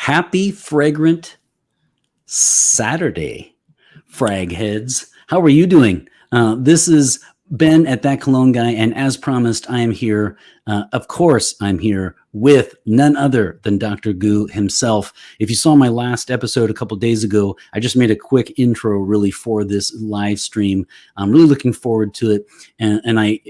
Happy fragrant Saturday, frag heads. How are you doing? This is Ben at That Cologne Guy, and as promised, I am here. Of course, I'm here with none other than Dr. Goo himself. If you saw my last episode a couple days ago, I just made a quick intro really for this live stream. I'm really looking forward to it, and I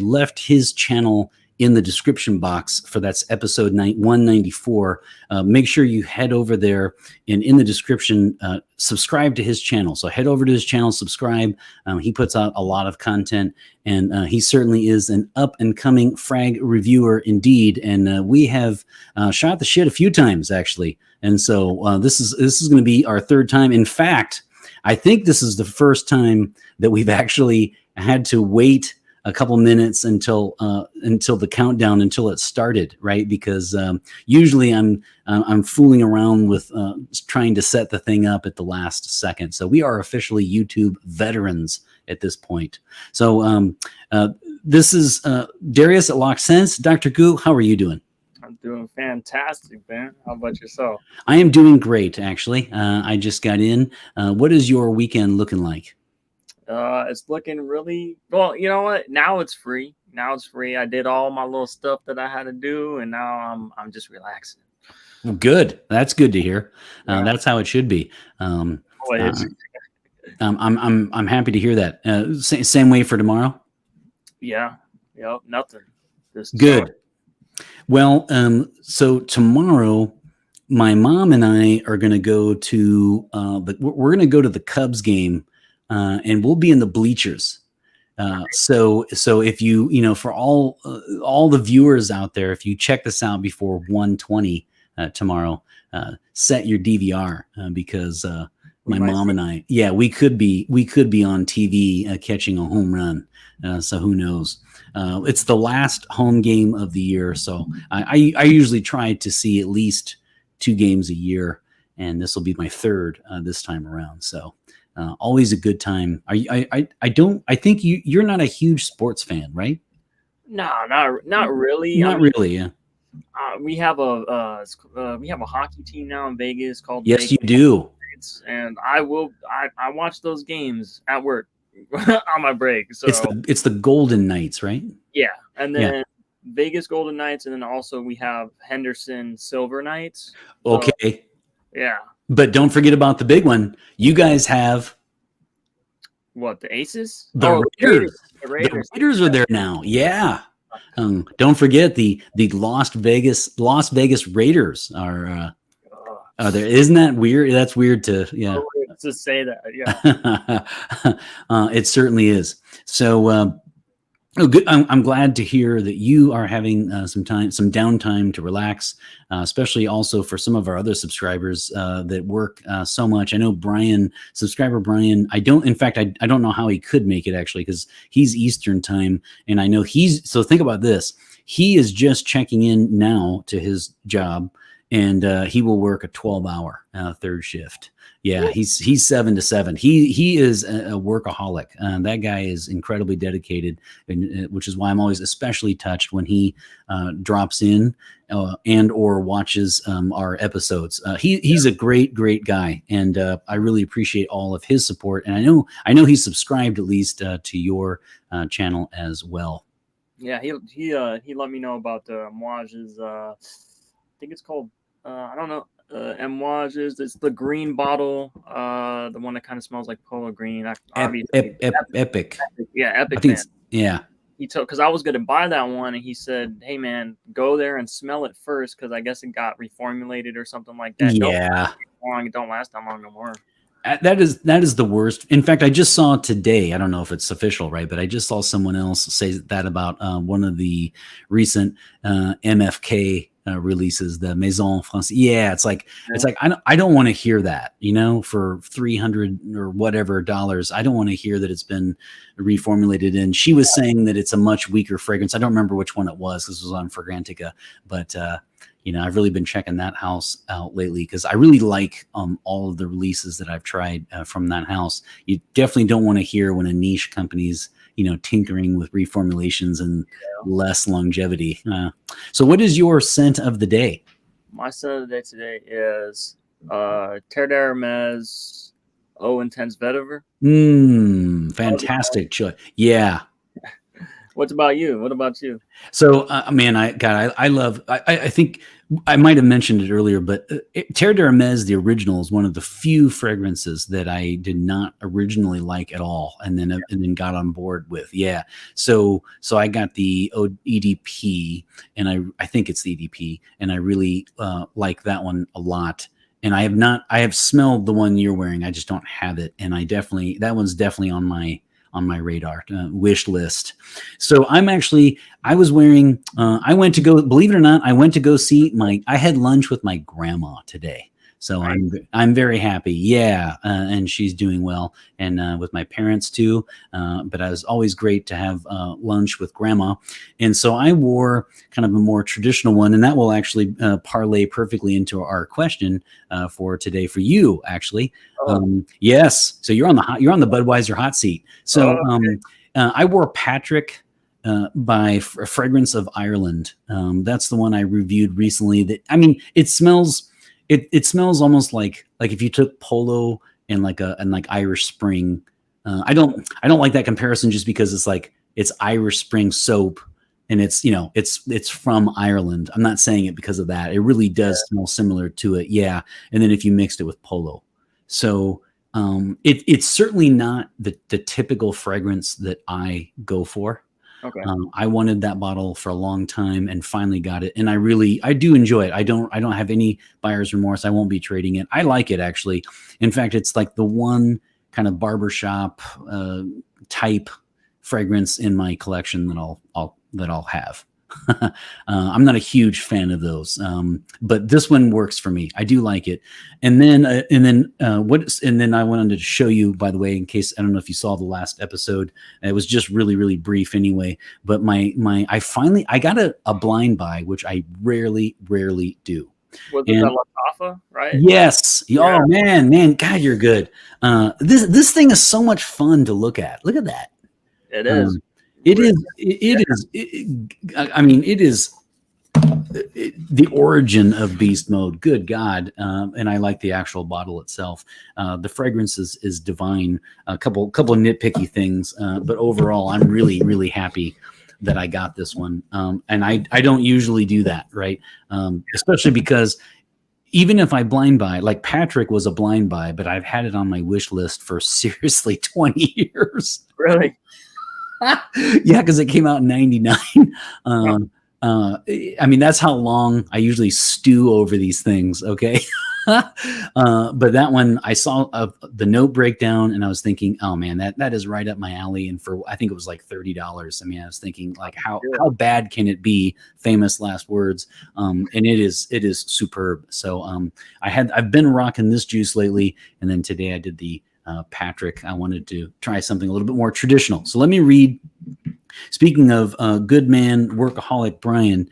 left his channel in the description box for that's episode 194. Make sure you head over there and in the description, subscribe to his channel. So head over to his channel, subscribe. He puts out a lot of content, and he certainly is an up and coming frag reviewer indeed. And we have shot the shit a few times actually. And so this is going to be our third time. In fact, I think this is the first time that we've actually had to wait a couple minutes until the countdown, until it started, right? Because usually I'm fooling around with trying to set the thing up at the last second. So we are officially YouTube veterans at this point. So this is Darius at Lock Sense. Dr. Goo, how are you doing? I'm doing fantastic, Ben. How about yourself? I am doing great, actually. I just got in. What is your weekend looking like? It's looking really well. You know what? Now it's free. I did all my little stuff that I had to do, and now I'm just relaxing. Good. That's good to hear. That's how it should be. I'm happy to hear that. Same way for tomorrow. Yeah. Yep. Nothing. Just good. Well, so tomorrow, my mom and I are going to go to we're going to go to the Cubs game. And we'll be in the bleachers. So if you for all the viewers out there, if you check this out before 1:20 tomorrow, set your DVR because my mom and I, we could be on TV catching a home run. So who knows? It's the last home game of the year, so I usually try to see at least 2 games a year, and this will be my third this time around. So. Always a good time. I think you're not a huge sports fan, right? No, not really. Not really. Yeah. We have a hockey team now in Vegas called. Yes, Vegas you do. And I watch those games at work on my break. So it's the Golden Knights, right? Yeah, and then Vegas Golden Knights, and then also we have Henderson Silver Knights. So, okay. Yeah. But don't forget about the big one. You guys have what, the Aces? The Raiders. The Raiders are there now. Yeah. Don't forget the Las Vegas Raiders are there. Isn't that weird? That's weird to say that. Yeah. It certainly is. So good. I'm glad to hear that you are having some downtime to relax, especially also for some of our other subscribers that work so much. I know subscriber Brian, I don't know how he could make it actually, because he's Eastern time. And I know so think about this. He is just checking in now to his job, and he will work a 12-hour third shift. Yeah, he's 7 to 7. He is a workaholic. That guy is incredibly dedicated, which is why I'm always especially touched when he drops in and or watches our episodes. He's a great guy, and I really appreciate all of his support. And I know he's subscribed at least to your channel as well. Yeah, he let me know about the Moages. I think it's called. I don't know. Moages. It's the green bottle. The one that kind of smells like polo green. Epic. Yeah, Epic. I think yeah. He told, because I was going to buy that one, and he said, "Hey man, go there and smell it first, because I guess it got reformulated or something like that. Yeah, it don't last that long no more." That is the worst. In fact, I just saw today, I don't know if it's official, right? But I just saw someone else say that about one of the recent MFK releases, the Maison Française. Yeah, it's like I don't want to hear that, for $300 or whatever dollars. I don't want to hear that it's been reformulated. And she was saying that it's a much weaker fragrance. I don't remember which one it was. This was on Fragrantica, but I've really been checking that house out lately because I really like all of the releases that I've tried from that house. You definitely don't want to hear when a niche company's tinkering with reformulations and less longevity. So what is your scent of the day? My son of the day today is Terre d'Hermes Eau Intense Vetiver. Fantastic choice. Yeah. What about you? What about you? So, man, I love. I think I might have mentioned it earlier, but Terre d'Hermes, the original, is one of the few fragrances that I did not originally like at all, and then got on board with. Yeah. So I got the EDP, and I think it's the EDP, and I really like that one a lot. And I have smelled the one you're wearing. I just don't have it, and that one's definitely on my radar wish list. So I was wearing, I went to go, believe it or not, I went to go see I had lunch with my grandma today. So Right. I'm very happy. Yeah. And she's doing well. And with my parents too. But it was always great to have lunch with grandma. And so I wore kind of a more traditional one. And that will actually parlay perfectly into our question for today for you, actually. Yes. So you're on the Budweiser hot seat. So I wore Patrick by Fragrance of Ireland. That's the one I reviewed recently. It smells. It smells almost like if you took Polo and like Irish Spring. I don't like that comparison just because it's Irish Spring soap and it's from Ireland. I'm not saying it because of that. It really does smell similar to it. Yeah. And then if you mixed it with Polo, so it's certainly not the typical fragrance that I go for. Okay. I wanted that bottle for a long time and finally got it. And I do enjoy it. I don't have any buyer's remorse. I won't be trading it. I like it actually. In fact, it's like the one kind of barbershop type fragrance in my collection that I'll have. I'm not a huge fan of those, but this one works for me. I do like it. And then I wanted to show you, by the way, in case I don't know if you saw the last episode. It was just really, really brief anyway. But I got a blind buy, which I rarely do. Was it the Latafa, right? Yes. Yeah. Oh man, God, you're good. This thing is so much fun to look at. Look at that. It is. It is the origin of beast mode. Good God. And I like the actual bottle itself. The fragrance is divine. A couple of nitpicky things, but overall, I'm really, really happy that I got this one. And I don't usually do that, right? Especially because even if I blind buy, like Patrick was a blind buy, but I've had it on my wish list for seriously 20 years. Really? Yeah, because it came out in 99. That's how long I usually stew over these things. Okay. But that one, I saw the note breakdown and I was thinking, oh man, that is right up my alley. And I think it was like $30. I was thinking like, how bad can it be? Famous last words. And it is superb. So I've been rocking this juice lately. And then today I did the Patrick. I wanted to try something a little bit more traditional. So let me read. Speaking of good man, workaholic Brian,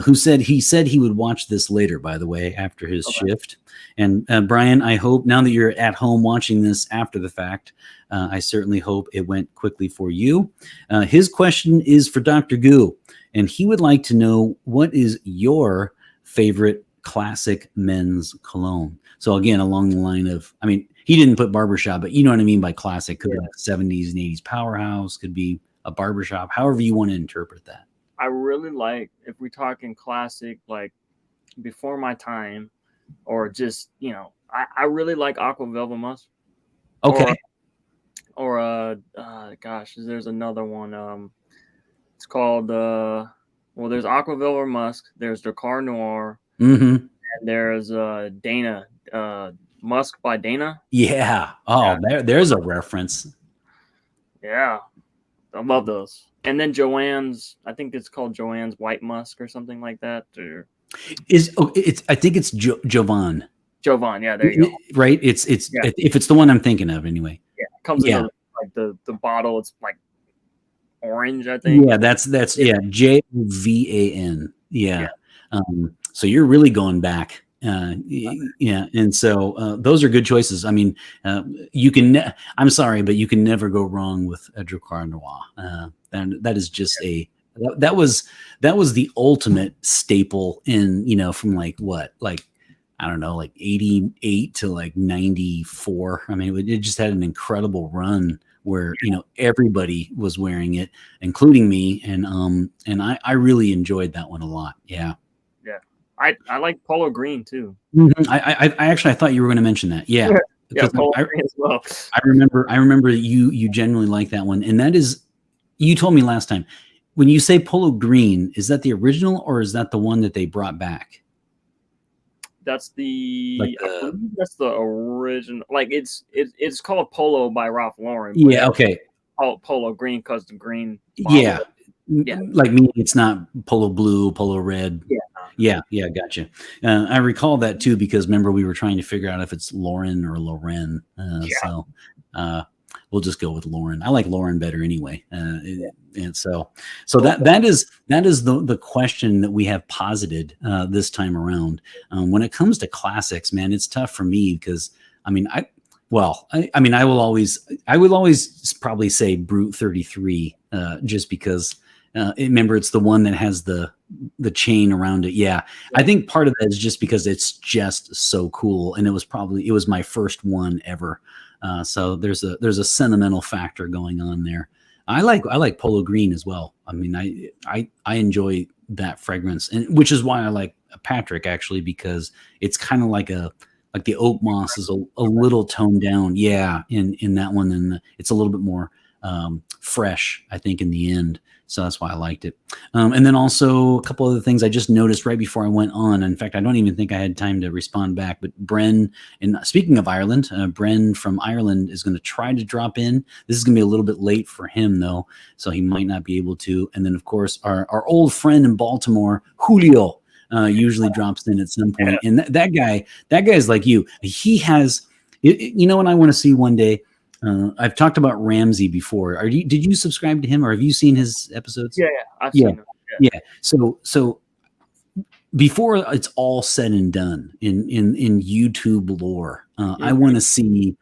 who said he would watch this later, by the way, after his shift. And Brian, I hope now that you're at home watching this after the fact, I certainly hope it went quickly for you. His question is for Dr. Goo, and he would like to know, what is your favorite classic men's cologne? So again, along the line of, he didn't put barbershop, but you know what I mean by classic. Could be like 70s and 80s powerhouse, could be a barbershop, however you want to interpret that. I really like, if we're talking classic, like before my time, or just, I really like Aqua Velvet Musk. Okay. Or gosh, there's another one. It's called, there's Aqua Velvet Musk, there's Dakar Noir, and there's Dana, Musk by Dana. Yeah. Oh, yeah. There's a reference. Yeah. I love those. And then Joanne's, I think it's called Joanne's White Musk or something like that. I think it's Jovan. Jovan, yeah, there you go. Right? It's if it's the one I'm thinking of anyway. Yeah, it comes in like the bottle, it's like orange, I think. Yeah, that's Jovan. Yeah. So you're really going back. And so those are good choices. You can I'm sorry, but you can never go wrong with a Drakkar Noir. And that is just a that was the ultimate staple in, from like what, like, I don't know, like 88 to like 94. I mean, it just had an incredible run where, everybody was wearing it, including me. And I really enjoyed that one a lot. Yeah. Yeah. I like polo green too. I actually, I thought you were going to mention that. Yeah. Yeah, Because polo green as well. I remember that you genuinely like that one. And that is, you told me last time, when you say polo green, is that the original or is that the one that they brought back? That's Like I believe that's the original. Like it's called Polo by Ralph Lauren. But yeah, okay. Polo green because the green bottle. Yeah. Yeah. Like me, it's not polo blue, polo red. Yeah. Yeah, gotcha. I recall that too because remember we were trying to figure out if it's Lauren or Loren. So we'll just go with Lauren. I like Lauren better anyway. And so that is the question that we have posited this time around. When it comes to classics, man, it's tough for me because I mean I will always probably say Brute 33 just because. Remember, it's the one that has the chain around it. Yeah, I think part of that is just because it's just so cool, and it was my first one ever. So there's a sentimental factor going on there. I like polo green as well. I mean, I enjoy that fragrance, and which is why I like Patrick actually because it's kind of like the oak moss is a little toned down. Yeah, in that one, and it's a little bit more fresh, I think, in the end. So that's why I liked it. And then also a couple other things I just noticed right before I went on. In fact, I don't even think I had time to respond back. But Bren, and speaking of Ireland, Bren from Ireland is going to try to drop in. This is going to be a little bit late for him, though, so he might not be able to. And then, of course, our old friend in Baltimore, Julio, usually drops in at some point. And that guy's like you. He has, and I want to see one day. I've talked about Ramsey before. Did you subscribe to him or have you seen his episodes? Yeah, I've seen him. Yeah. So before it's all said and done in YouTube lore, I want to see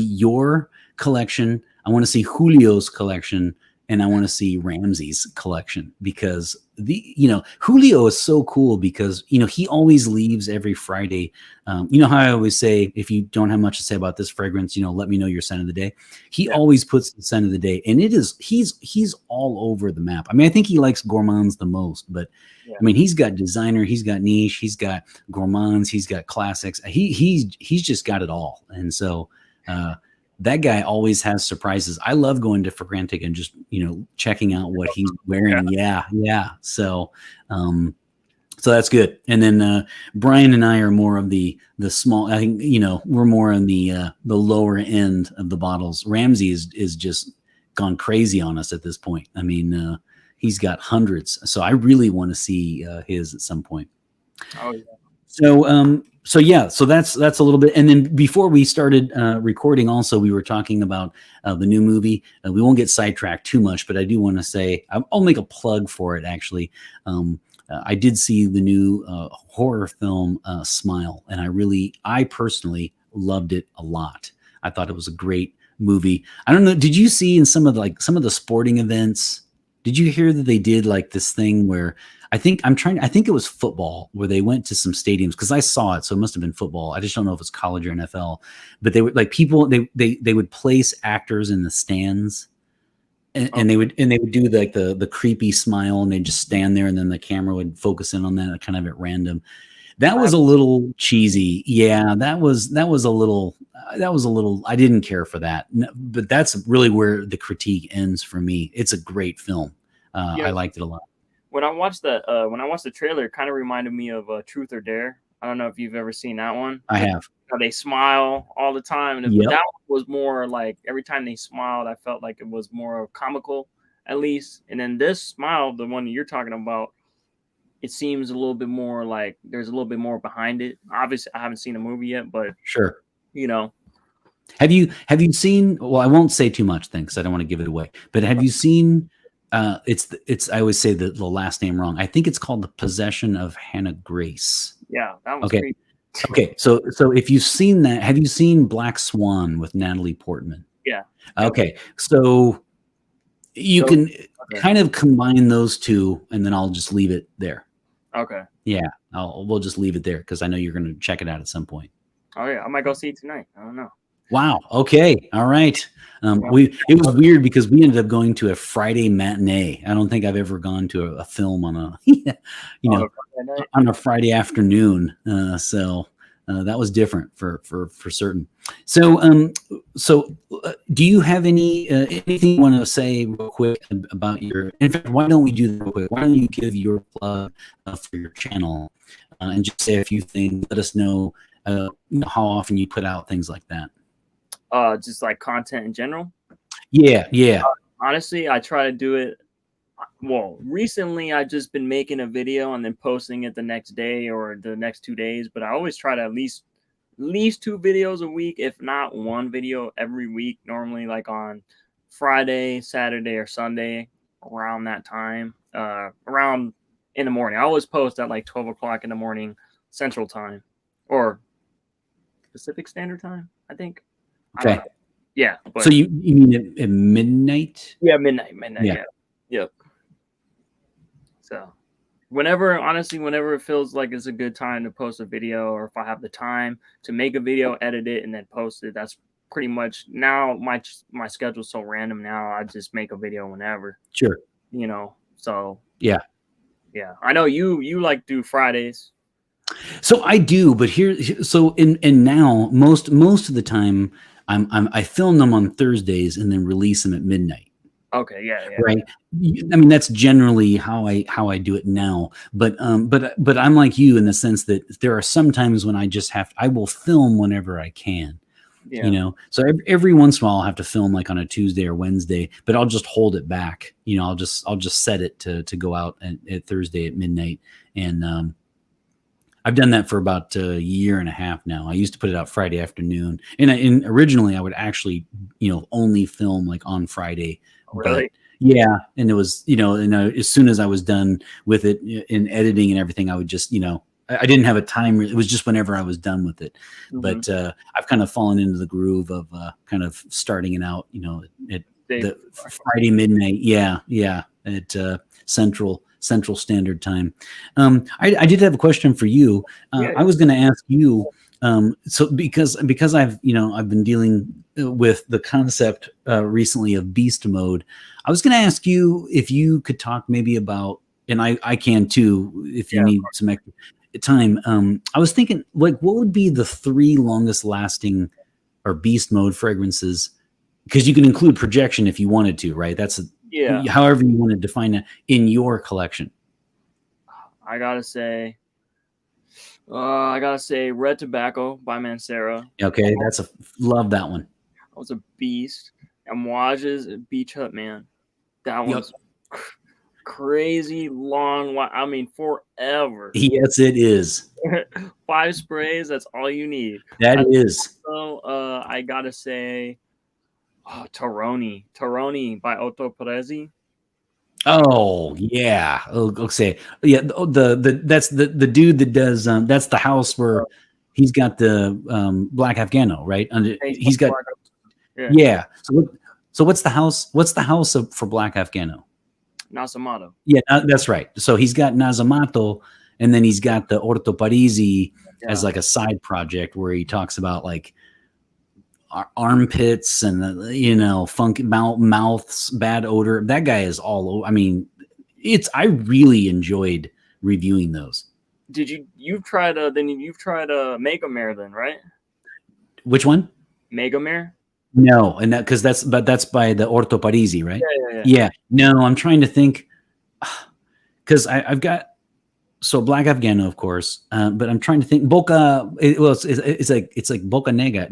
your collection. I want to see Julio's collection, and I want to see Ramsey's collection because Julio is so cool because he always leaves every Friday. You know how I always say, if you don't have much to say about this fragrance, let me know your scent of the day. He always puts the scent of the day, and he's all over the map. I mean, I think he likes gourmands the most, but I mean, he's got designer, he's got niche, he's got gourmands, he's got classics. He's just got it all, and so. That guy always has surprises. I love going to Fragrantic and just, checking out what he's wearing. Yeah. So that's good. And then Brian and I are more of the small. I think we're more on the lower end of the bottles. Ramsey is just gone crazy on us at this point. I mean, he's got hundreds. So I really want to see his at some point. Oh yeah. So that's a little bit. And then before we started recording, also we were talking about the new movie. We won't get sidetracked too much, but I do want to say I'll make a plug for it. Actually, I did see the new horror film Smile, and I personally loved it a lot. I thought it was a great movie. I don't know. Did you see in some of the sporting events? Did you hear that they did like this thing where I think it was football where they went to some stadiums because I saw it, so it must have been football. I just don't know if it's college or NFL, but they would like people they would place actors in the stands, and they would do like the creepy smile, and they'd just stand there, and then the camera would focus in on that kind of at random. That was a little cheesy. Yeah, that was a little. I didn't care for that, but that's really where the critique ends for me. It's a great film. I liked it a lot. When I watched the trailer, it kind of reminded me of Truth or Dare. I don't know if you've ever seen that one. I have. They smile all the time, and that one was more like every time they smiled, I felt like it was more comical, at least. And then this smile, the one that you're talking about, it seems a little bit more like there's a little bit more behind it. Obviously, I haven't seen a movie yet, but sure. Have you seen? Well, I won't say too much then because I don't want to give it away. But have you seen? It's I always say the last name wrong. I think it's called The Possession of Hannah Grace. Yeah, that was okay. Creepy. Okay, so if you've seen that, have you seen Black Swan with Natalie Portman? Yeah. Okay, so You So, can okay. kind of combine those two, and then I'll just leave it there. Okay. Yeah, we'll just leave it there because I know you're going to check it out at some point. Oh yeah, I might go see it tonight. I don't know. Wow. Okay. All right. It was weird because we ended up going to a Friday matinee. I don't think I've ever gone to a film on a, on a Friday afternoon. So that was different for certain. So do you have anything you want to say real quick about your? In fact, why don't we do that real quick? Why don't you give your plug for your channel and just say a few things? Let us know, how often you put out things like that. Just like content in general. Yeah. Honestly, I try to do it. Well, recently I've just been making a video and then posting it the next day or the next 2 days. But I always try to at least 2 videos a week, if not one video every week. Normally, like on Friday, Saturday, or Sunday, around that time. Around in the morning. I always post at like 12 o'clock in the morning Central Time or Pacific Standard Time, I think. Okay. Yeah. But so you mean at midnight? yeah, midnight. Yeah. Yep. So whenever it feels like it's a good time to post a video, or if I have the time to make a video, edit it, and then post it, that's pretty much now my schedule's so random now. I just make a video whenever. Sure. So yeah. I know you like do Fridays. So I do, but now most of the time I film them on Thursdays and then release them at midnight. Okay, yeah. Right. I mean, that's generally how I do it now. But I'm like you in the sense that there are some times when I will film whenever I can. Yeah. So every once in a while I'll have to film like on a Tuesday or Wednesday, but I'll just hold it back. I'll just set it to go out at Thursday at midnight. And I've done that for about a year and a half now. I used to put it out Friday afternoon, and originally I would actually, only film like on Friday. Really? But, yeah, and it was, and as soon as I was done with it in editing and everything, I would just, I didn't have a time. It was just whenever I was done with it. Mm-hmm. But I've kind of fallen into the groove of kind of starting it out, at the Friday midnight. Yeah, at Central Standard Time. I did have a question for you. I was going to ask you. So because I've been dealing with the concept recently of beast mode, I was going to ask you if you could talk maybe about, and I can too if you need some extra time. I was thinking, like, what would be the 3 longest lasting or beast mode fragrances? Because you can include projection if you wanted to, right? That's however you want to define it in your collection. I gotta say Red Tobacco by Mancera. Okay, love that one. That was a beast. And Wage's Beach Hut, man. That one's crazy long. I mean, forever. Yes, it is. 5 sprays, that's all you need. That is. So I gotta say Toroni by Otto Perezi. Oh yeah. Okay. Yeah. That's the dude that does. That's the house where he's got the Black Afghano, right? He's got. Yeah. So what's the house? What's the house for Black Afghano? Nasamato. Yeah, that's right. So he's got Nasamato, and then he's got the Orto Parisi as like a side project where he talks about like armpits and funky mouths, bad odor. That guy is all over. I mean, I really enjoyed reviewing those. Did you've tried Mega Mare then, right? Which one? Mega Mare? No, and that's by the Orto Parisi, right? Yeah. No, I'm trying to think because I've got Black Afghano, of course, but I'm trying to think Boca. It's like Boca Nera.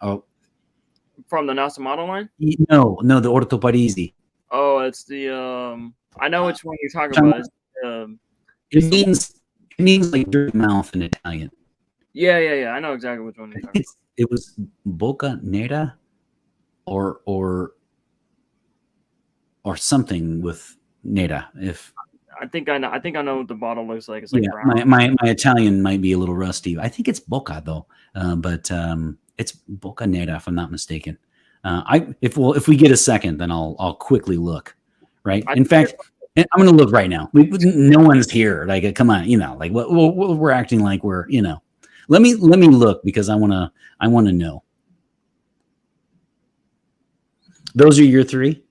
Oh. From the Nasamato line? No, the Orto Parisi. Oh, it's the I know which one you're talking about. It means like dirty mouth in Italian. Yeah. I know exactly which one you're talking about. It was Boca Nera or something with Nera. If I think I know what the bottle looks like. It's like brown. My Italian might be a little rusty. I think it's Boca though, but it's Boca Nera if I'm not mistaken. If we get a second, then I'll quickly look. Right. I In fact, I'm going to look right now. No one's here. Like, come on, like we're acting like we're, Let me look because I want to know. Those are your three?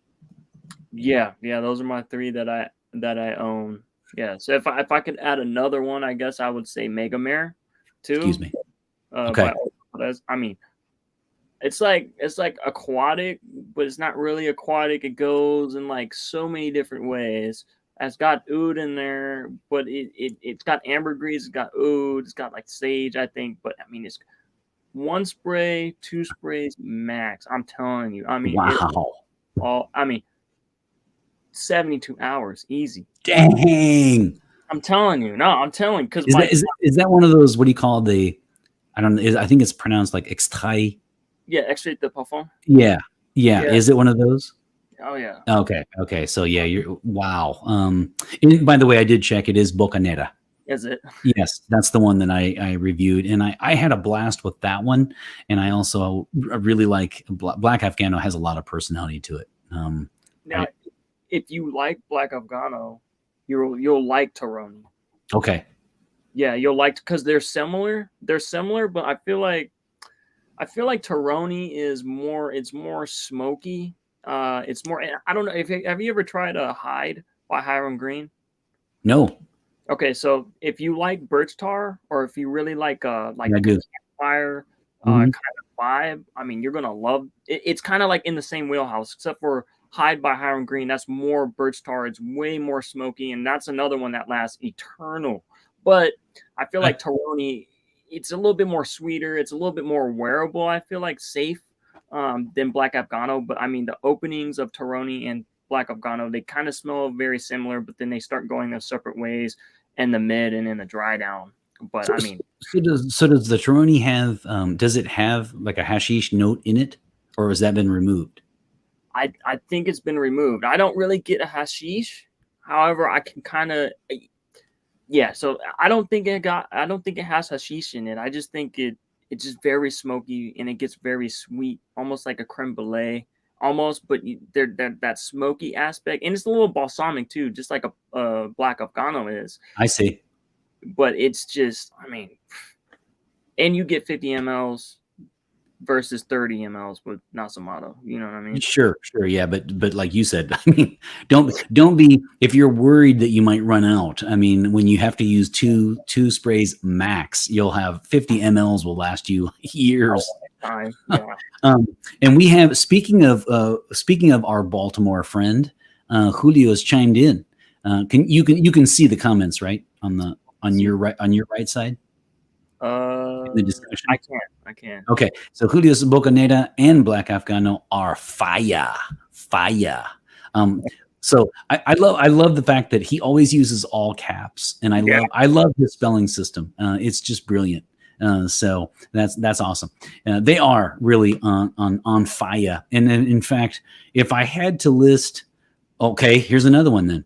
Yeah, those are my three that I own. Yeah, so if I could add another one, I guess I would say Mega Mare, too. Excuse me. Okay. I mean, it's like aquatic, but it's not really aquatic. It goes in like so many different ways. It's got oud in there, but it's got ambergris, it's got oud, it's got like sage, I think. But I mean, it's one spray, two sprays max. I'm telling you. I mean, wow. 72 hours, easy. Dang. I'm telling you. No, I'm telling because is that one of those? What do you call the? I don't know. I think it's pronounced like extrait. Yeah, extrait de parfum. Yeah. Is it one of those? Oh yeah. Okay. So yeah, you're wow. And by the way, I did check. It is Bocanera. Is it? Yes, that's the one that I reviewed, and I had a blast with that one. And I also really like Black Afghano. Has a lot of personality to it. Now, if you like Black Afghano, you'll like Taroni. Okay. Yeah, you'll like because they're similar. They're similar, but I feel like Taroni is more. It's more smoky. It's more. I don't know. Have you ever tried a Hyde by Hiram Green? No. Okay, so if you like birch tar, or if you really like fire kind of vibe, I mean, you're gonna love it. It's kind of like in the same wheelhouse, except for Hyde by Hiram Green. That's more birch tar. It's way more smoky, and that's another one that lasts eternal. But I feel like Taroni, it's a little bit more sweeter. It's a little bit more wearable. I feel like safe than Black Afghano. But I mean, the openings of Taroni and Black Afghano, they kind of smell very similar, but then they start going their separate ways in the mid and in the dry down. But I mean, so does the Taroni have? Does it have like a hashish note in it, or has that been removed? I think it's been removed. I don't really get a hashish. However, I can kind of So I don't think it has hashish in it. I just think it's just very smoky and it gets very sweet, almost like a creme brulee. Almost, but that smoky aspect, and it's a little balsamic too, just like a Black Afghano is. I see. But it's just, I mean, and you get 50 mLs versus 30 mLs with Nasamato. You know what I mean? Sure, yeah, but like you said, I mean, don't be if you're worried that you might run out. I mean, when you have to use two sprays max, you'll have 50 mLs will last you years. Time. Yeah. And we have speaking of our Baltimore friend, Julio has chimed in. You can see the comments right on your right side. In the discussion. I can. Okay, so Julio's Bocanera and Black Afghano are fire. So I love the fact that he always uses all caps, and I love his spelling system. It's just brilliant. So that's awesome. They are really on fire. And in fact, if I had to list, okay, here's another one. Then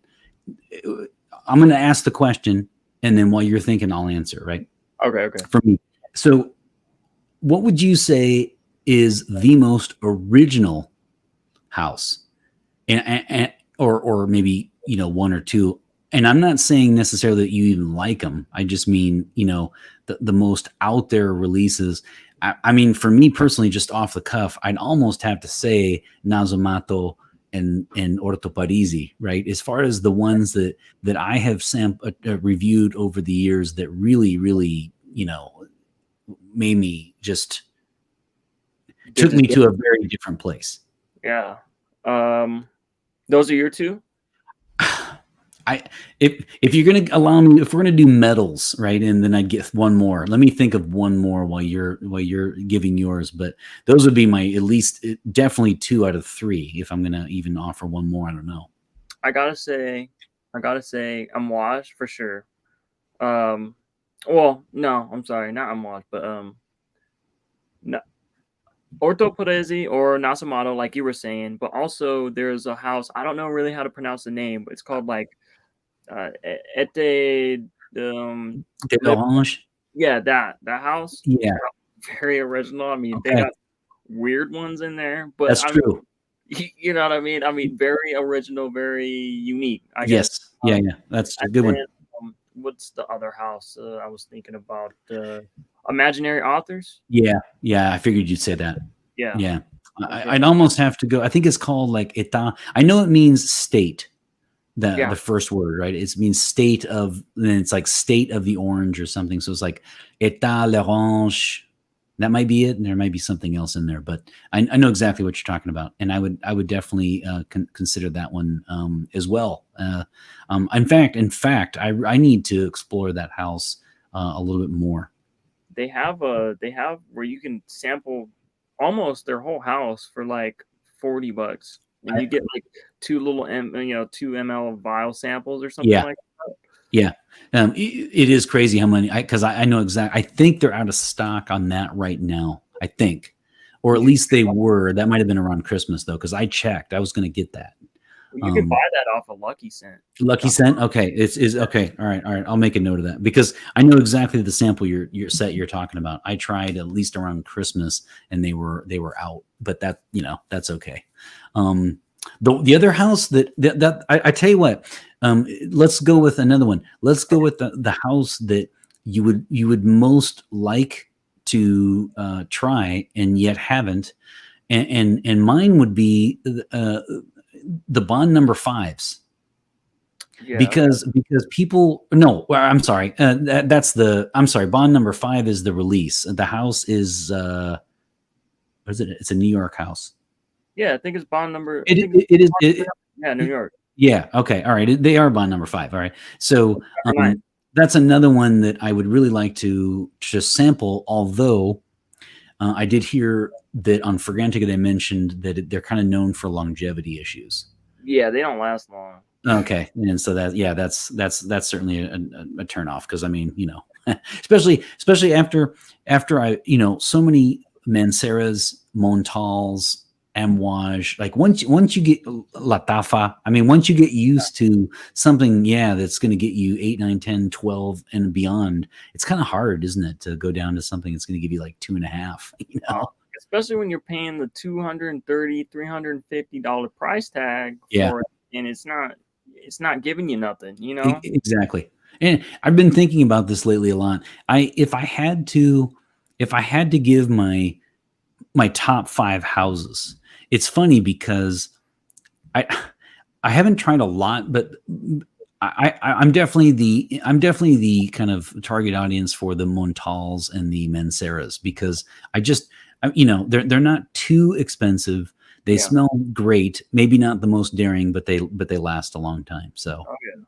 I'm going to ask the question, and then while you're thinking, I'll answer. Right? Okay. For me, so what would you say is the most original house, and or maybe one or two? And I'm not saying necessarily that you even like them. I just mean, the most out there releases. I mean, for me personally, just off the cuff, I'd almost have to say Nasomato and Orto Parisi, right? As far as the ones that I have reviewed over the years that really, really, made me just took me to a very different place. Yeah. Those are your two? If you're going to allow me, if we're going to do medals, right, and then I'd get one more. Let me think of one more while you're giving yours. But those would be my at least definitely 2 out of 3. If I'm going to even offer one more, I don't know. I gotta say, Amouage for sure. Well, no, I'm sorry, not Amouage, but no, Orto Parisi or Nasomato, like you were saying. But also, there's a house. I don't know really how to pronounce the name, but it's called like. Yeah, that house. Yeah, very original. I mean, they got weird ones in there, but That's true. you know what I mean? I mean, very original, very unique, I guess. Yes. Yeah. Yeah. That's a And good then one. what's the other house I was thinking about? Imaginary Authors. Yeah. Yeah. I figured you'd say that. Yeah. Yeah. Okay. I'd almost have to go. I think it's called like État. I know it means state. The Yeah. first word, right? It means state of. Then it's like state of the orange or something. So it's like État l'orange. That might be it, and there might be something else in there. But I know exactly what you're talking about, and I would definitely consider that one as well. In fact, I need to explore that house a little bit more. They have where you can sample almost their whole house for like $40, and you get like 2 ml vial samples or something Yeah, like. yeah. It is crazy how many, because I know exactly. I think they're out of stock on that right now. I think, or at You least they were. That might have been around Christmas though, because I checked. I was going to get that. you can buy that off of Lucky Scent. Lucky Scent. Okay, it's is okay. All right, all right. I'll make a note of that because I know exactly the sample you're talking about. I tried at least around Christmas, and they were out. But that that's okay. The other house that I tell you what, let's go with another one. Let's go with the house that you would most like to try and yet haven't, and mine would be the Bond number 5s. Yeah. Because people no, well, I'm sorry. I'm sorry. Bond number 5 is the release. The house is what is it? It's a New York house. Yeah, I think it's Bond number. It is. Yeah, New York. Yeah. Okay. All right. They are Bond number 5. All right. So Right. that's another one that I would really like to just sample. Although I did hear that on Fragrantica they mentioned that they're kind of known for longevity issues. Yeah, they don't last long. Okay, and so that's certainly a turn off because I mean especially after I so many Manceras, Montals, Amouage, like once you get Latafa, I mean once you get used to something that's going to get you 8, 9, 10, 12 and beyond, it's kind of hard, isn't it, to go down to something that's going to give you like 2.5, especially when you're paying the $230, $350 price tag for it, and it's not giving you nothing, Exactly. And I've been thinking about this lately a lot. If I had to give my top 5 houses, it's funny because I haven't tried a lot, but I'm definitely the kind of target audience for the Montals and the Manceras because they're not too expensive. They smell great. Maybe not the most daring, but they last a long time. So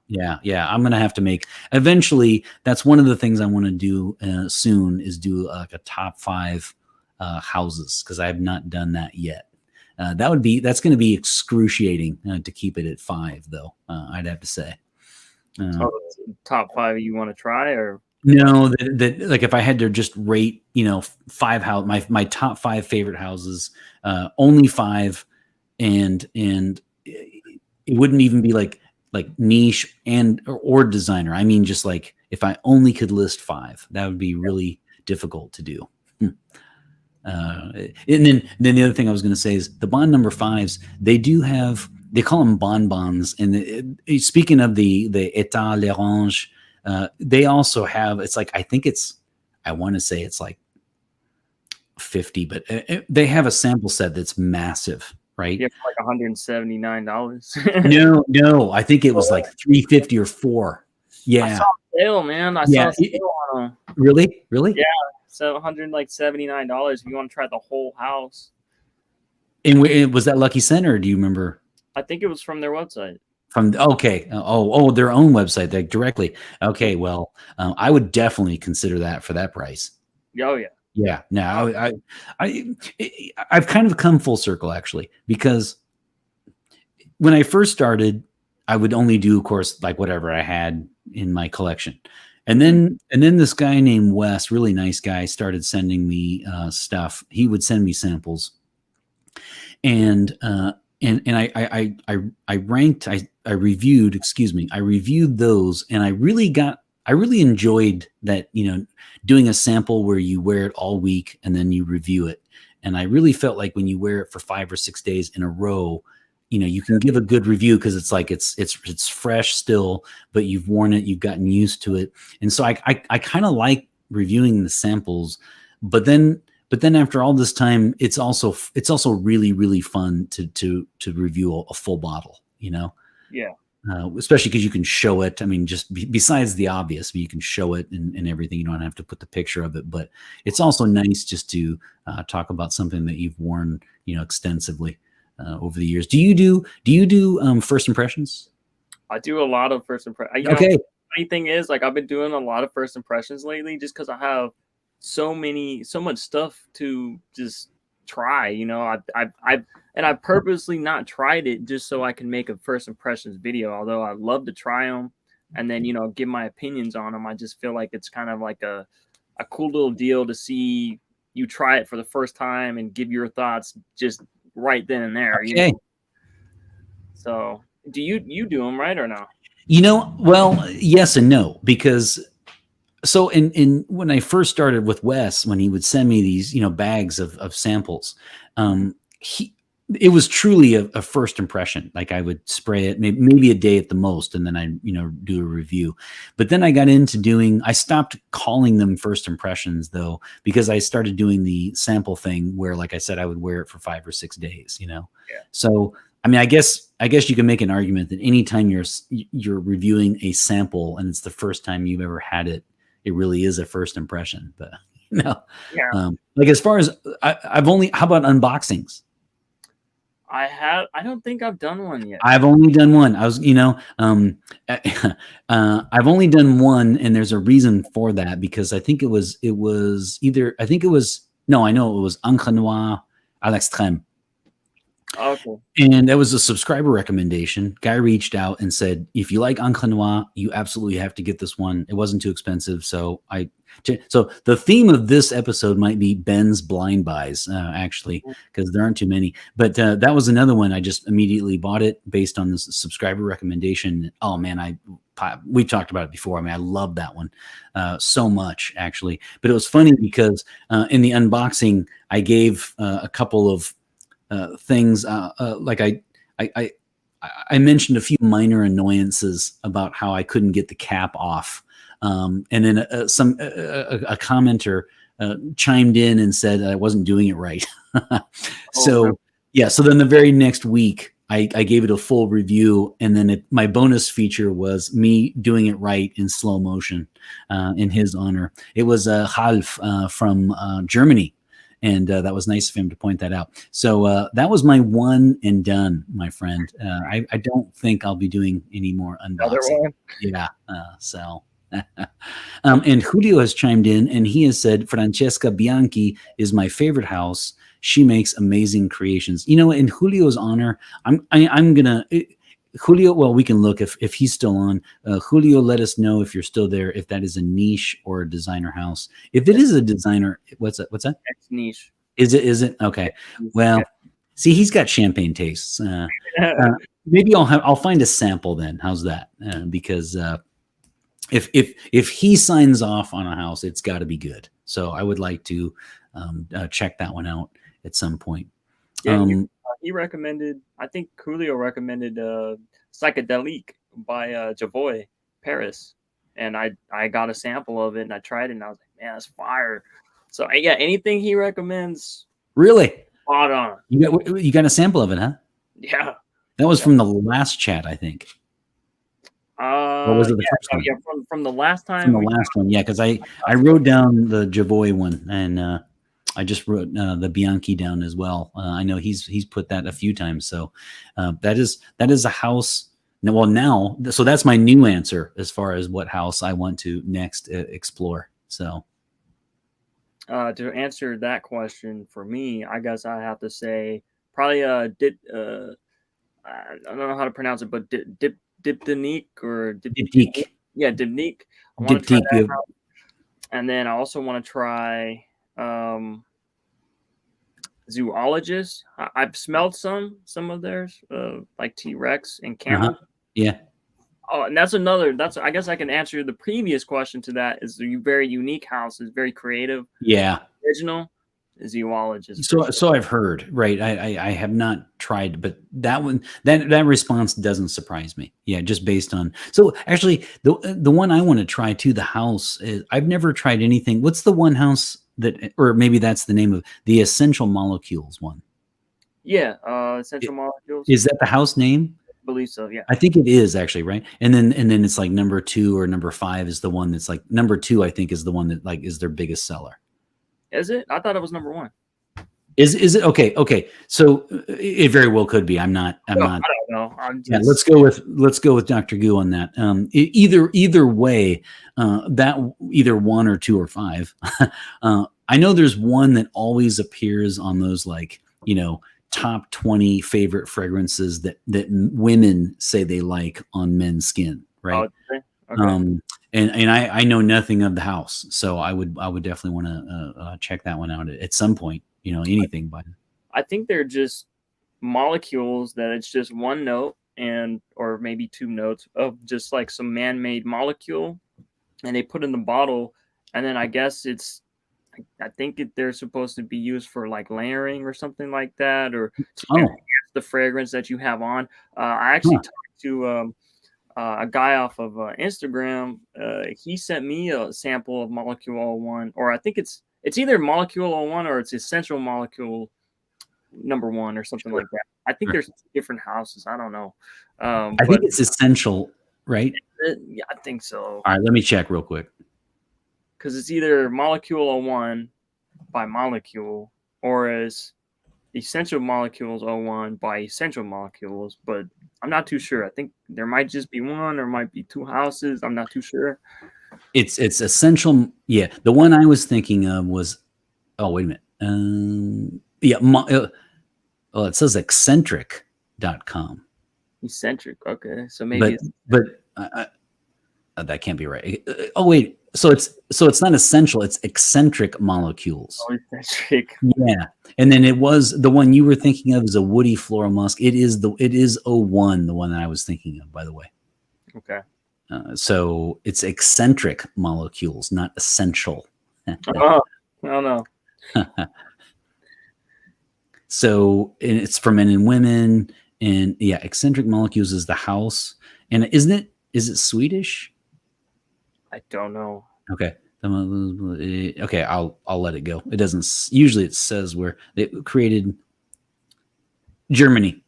yeah, I'm gonna have to make eventually. That's one of the things I want to do soon is do like a top 5 houses because I have not done that yet. That's going to be excruciating to keep it at 5 though. I'd have to say. Top 5 you want to try or? No, that like if I had to just rate, 5 house my top 5 favorite houses, only 5, and it wouldn't even be like niche or designer. I mean, just like if I only could list 5, that would be really difficult to do. And then the other thing I was going to say is the Bond number 5s. They call them bonbons, and speaking of the État l'Orange. They also have, it's like, I want to say it's like 50, but they have a sample set that's massive, right? Yeah, for like $179. No, I think it was like 350 or 4. Yeah. I saw a sale, man. I saw a sale on them. Really? Yeah. So $179 if you want to try the whole house. And was that Lucky Scent, or do you remember? I think it was from their website. Okay. Their own website, like directly. Okay. Well, I would definitely consider that for that price. Oh yeah. Yeah. No, I've kind of come full circle actually, because when I first started, I would only do, of course, like whatever I had in my collection. And then this guy named Wes, really nice guy, started sending me stuff. He would send me samples. And I reviewed those, and I really enjoyed that, doing a sample where you wear it all week and then you review it. And I really felt like when you wear it for 5 or 6 days in a row, you can give a good review because it's like it's fresh still, but you've worn it, you've gotten used to it. And so I kind of like reviewing the samples, but then after all this time, it's also really, really fun to review a full bottle, Yeah. Especially because you can show it. I mean, just besides the obvious, you can show it and everything. You don't have to put the picture of it, but it's also nice just to talk about something that you've worn, extensively over the years. Do you do first impressions? I do a lot of first impressions. Okay. Funny thing is, like, I've been doing a lot of first impressions lately, just because I have so much stuff to just try. I've purposely not tried it just so I can make a first impressions video. Although I love to try them and then give my opinions on them. I just feel like it's kind of like a cool little deal to see you try it for the first time and give your thoughts just right then and there. Okay. So, do you do them, right, or no? Well, yes and no, because so in when I first started with Wes, when he would send me these, bags of samples, it was truly a first impression. Like I would spray it maybe a day at the most, and then I do a review. But then I stopped calling them first impressions though, because I started doing the sample thing where, like I said, I would wear it for 5 or 6 days. Yeah. So I mean, I guess you can make an argument that anytime you're reviewing a sample and it's the first time you've ever had it, it really is a first impression. But like as far as how about unboxings? I don't think I've done one yet. I've only done one. I've only done one, and there's a reason for that, because I think it was Encre Noire à l'extrême. Okay. And that was a subscriber recommendation. Guy reached out and said, if you like Encre Noire, you absolutely have to get this one. It wasn't too expensive. So the theme of this episode might be Ben's blind buys, actually, because there aren't too many. But that was another one. I just immediately bought it based on this subscriber recommendation. Oh man, we've talked about it before. I mean, I love that one so much, actually. But it was funny because in the unboxing, I gave a couple of things like I mentioned a few minor annoyances about how I couldn't get the cap off, and then a commenter chimed in and said that I wasn't doing it right. So then the very next week I gave it a full review, and then my bonus feature was me doing it right in slow motion in his honor. It was Ralf from Germany. And that was nice of him to point that out. So that was my one and done, my friend. I don't think I'll be doing any more unboxing. Yeah. And Julio has chimed in, and he has said, Francesca Bianchi is my favorite house. She makes amazing creations. In Julio's honor, I'm gonna. Julio, well, we can look if he's still on. Julio, let us know if you're still there, if that is a niche or a designer house. If it is a designer, what's that? It's niche. Is it? Okay. Well, see, he's got champagne tastes. Maybe I'll find a sample then. How's that? Because if he signs off on a house, it's got to be good. So I would like to check that one out at some point. Yeah, he recommended, I think Julio recommended Psychedelique by Javoy Paris, and I got a sample of it and I tried it and I was like, man, that's fire. So yeah, anything he recommends, really spot on. You got a sample of it, huh? Yeah, that was from the last chat, I think. Or was it the first one? Yeah, from the last time. From the last one, yeah, because I wrote down the Javoy one, and I just wrote the Bianchi down as well. I know he's put that a few times. So that is a house. Now, so that's my new answer as far as what house I want to next explore. So to answer that question for me, I guess I have to say probably I don't know how to pronounce it, but Diptyque or Diptyque. Yeah, Diptyque. I want to try that out. And then I also want to try Zoologist. I've smelled some of theirs, like T-Rex and Camel. Yeah. Oh, and I guess I can answer the previous question to that. Is a very unique house. It's very creative. Yeah. Original. zoologist. So I've heard, right? I have not tried, but that one, that response doesn't surprise me. Yeah, just based on. So actually, the one I want to try too, the house. I've never tried anything. What's the one house that, or maybe that's the name of the Essential Molecules one? Yeah, essential molecules. Is that the house name? I believe so. Yeah. I think it is actually, right? And then it's like number 2 or number 5 is the one that's like number 2. I think is the one that like is their biggest seller. Is it? I thought it was number 1. Is it okay? Okay, so it very well could be. I'm not. I don't know. I'm just. Yeah, let's go with Dr. Goo on that. Either way, that either 1 or 2 or 5. I know there's one that always appears on those like top 20 favorite fragrances that women say they like on men's skin, right? Okay. Okay. And I know nothing of the house, so I would definitely want to check that one out at some point. Anything, but I think they're just molecules that it's just one note or maybe 2 notes of just like some man-made molecule, and they put in the bottle, and then I guess I think they're supposed to be used for like layering or something like that, or to enhance the fragrance that you have on. I actually talked to a guy off of Instagram. He sent me a sample of Molecule 01, or I think it's either Molecule 01 or it's Essential Molecule number 1 or something like that. I think there's different houses. I don't know. I think it's Essential, right? Yeah, I think so. All right, let me check real quick. Because it's either Molecule 01 by Molecule, or as Essential Molecules 01 by Essential Molecules, but I'm not too sure. I think there might just be one, or might be 2 houses. I'm not too sure. It's Essential. Yeah, the one I was thinking of was. Oh, wait a minute. Yeah. Well, it says eccentric.com. Eccentric. Okay, so maybe. But that can't be right. Oh wait. So it's not essential. It's eccentric molecules. Oh, eccentric. Yeah. And then it was the one you were thinking of is a woody floral musk. It is 01, the one that I was thinking of, by the way. Okay. So it's eccentric molecules, not essential. Oh, I don't know. So it's for men and women, and yeah, eccentric molecules is the house. And is it Swedish? I don't know. Okay. Okay, I'll let it go. It doesn't usually it says where it created Germany.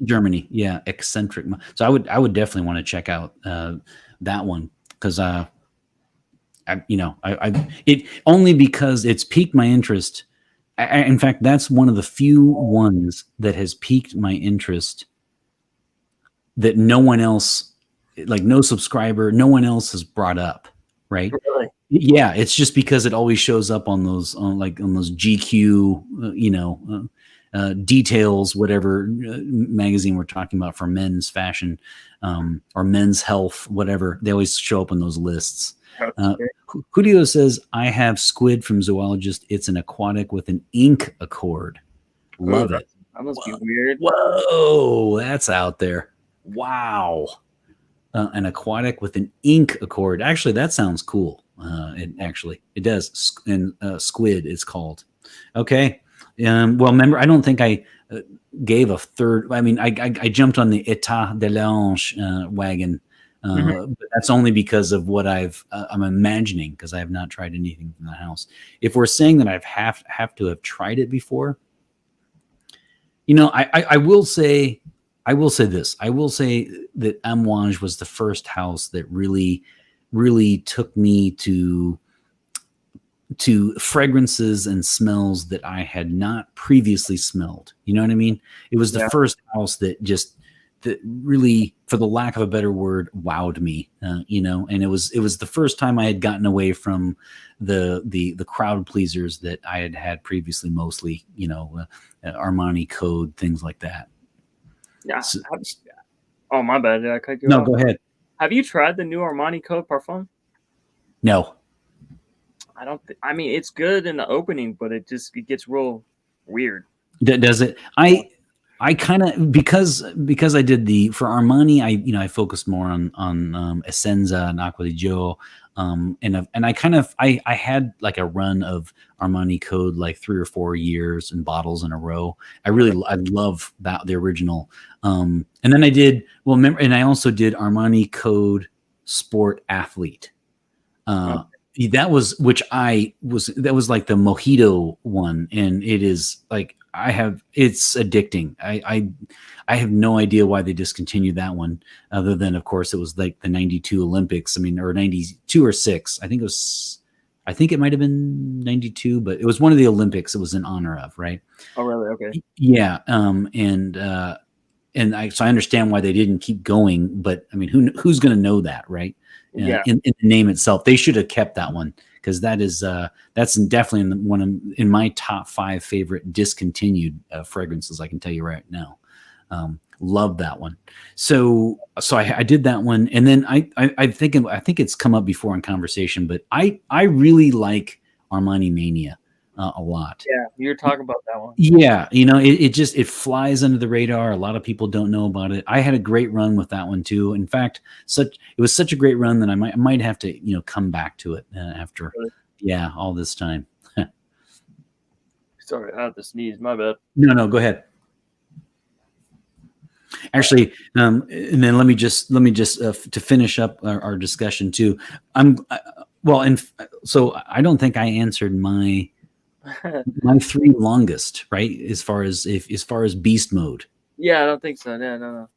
Germany, yeah, eccentric. So I would definitely want to check out that one because it only because it's piqued my interest. In fact, that's one of the few ones that has piqued my interest that no one else, like no subscriber, no one else has brought up, right? Really? Yeah, it's just because it always shows up on those GQ, details, whatever magazine we're talking about for men's fashion or men's health, whatever. They always show up on those lists. Julio says, I have squid from Zoologist. It's an aquatic with an ink accord. Love it. That must be weird. Whoa, that's out there. Wow. An aquatic with an ink accord. Actually, that sounds cool. It does. And squid is called. Okay. Well, remember, I don't think I gave a third. I mean, I jumped on the État de l'Ange wagon. But that's only because of what I'm imagining, because I have not tried anything from the house. If we're saying that I've have to have tried it before, I will say this. I will say that Amouage was the first house that really, really took me to fragrances and smells that I had not previously smelled. You know what I mean? It was the first house that really, for the lack of a better word, wowed me, and it was the first time I had gotten away from the crowd pleasers that I had previously, mostly, Armani Code, things like that. Yeah. So, oh, my bad. Did I cut you off? No, go ahead. Have you tried the new Armani Code Parfum? No. I don't. I mean, it's good in the opening, but it gets real weird. Does it? I kind of because I did the for Armani, I focused more on Essenza and Acqua di Gio, and I had like a run of Armani Code like 3 or 4 years and bottles in a row. I love that the original, and then I did remember, and I also did Armani Code Sport Athlete. That was that was like the mojito one, and it is like it's addicting. I have no idea why they discontinued that one, other than of course it was like the '92 Olympics. I mean, or '92 or '6. I think it might have been '92, but it was one of the Olympics. It was in honor of, right? Oh, really? Okay. Yeah. So I understand why they didn't keep going, but I mean, who's going to know that, right? Yeah. In the name itself, they should have kept that one, because that's definitely in my top 5 favorite discontinued fragrances. I can tell you right now. Love that one. So I did that one, and then I think it's come up before in conversation, but I really like Armani Mania a lot. Yeah, you were talking about that one. Yeah, it flies under the radar. A lot of people don't know about it. I had a great run with that one too. In fact, it was such a great run that I might have to come back to it after all this time. Sorry, I have to sneeze. My bad. No, go ahead. Actually, and then let me just to finish up our discussion too. So I don't think I answered my 3 longest, right? As far as beast mode. Yeah, I don't think so. Yeah, no.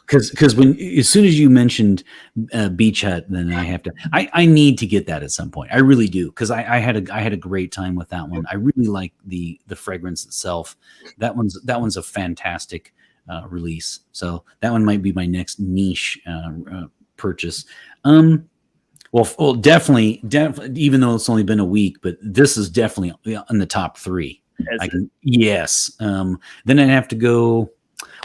Because as soon as you mentioned Beach Hut, then I need to get that at some point. I really do, because I had a great time with that one. I really like the fragrance itself. That one's a fantastic release. So that one might be my next niche purchase. Well, definitely, even though it's only been a week, but this is definitely in the top 3. Yes. Then I'd have to go.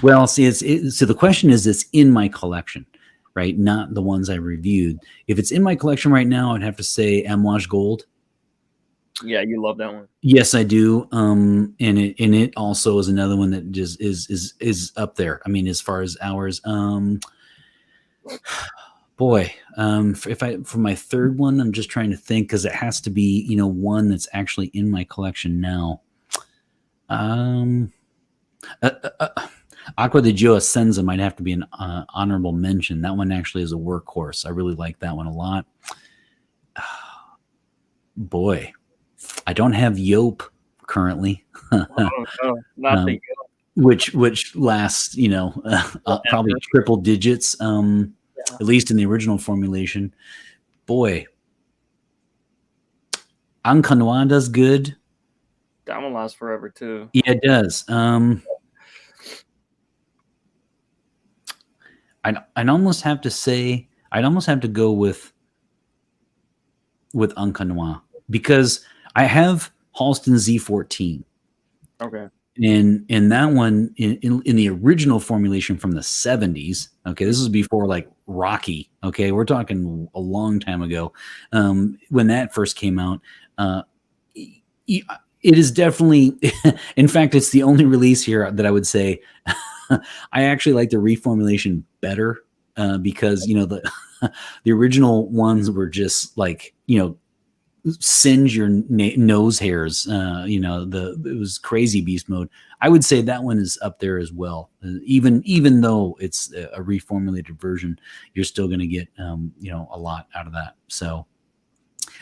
Well, see, so the question is, it's in my collection, right? Not the ones I reviewed. If it's in my collection right now, I'd have to say Amouage Gold. Yeah, you love that one. Yes, I do. And it also is another one that just is up there. I mean, as far as ours, boy, for my third one, I'm just trying to think, because it has to be one that's actually in my collection now. Acqua di Gio Essenza might have to be an honorable mention. That one actually is a workhorse. I really like that one a lot. Boy, I don't have Yope currently. Not the Yope. Which lasts, probably triple digits, at least in the original formulation. Boy, Ancanois does good. That one lasts forever too. Yeah, it does. I'd almost have to say, I'd almost have to go with Ancanois, because I have Halston Z14. Okay. And that one in the original formulation from the 70s. Okay, this is before like Rocky. Okay, we're talking a long time ago. When that first came out, it is definitely, in fact, it's the only release here that I would say I actually like the reformulation better, because the original ones were just like singe your nose hairs. It was crazy beast mode. I would say that one is up there as well. Even though it's a reformulated version, you're still going to get a lot out of that. So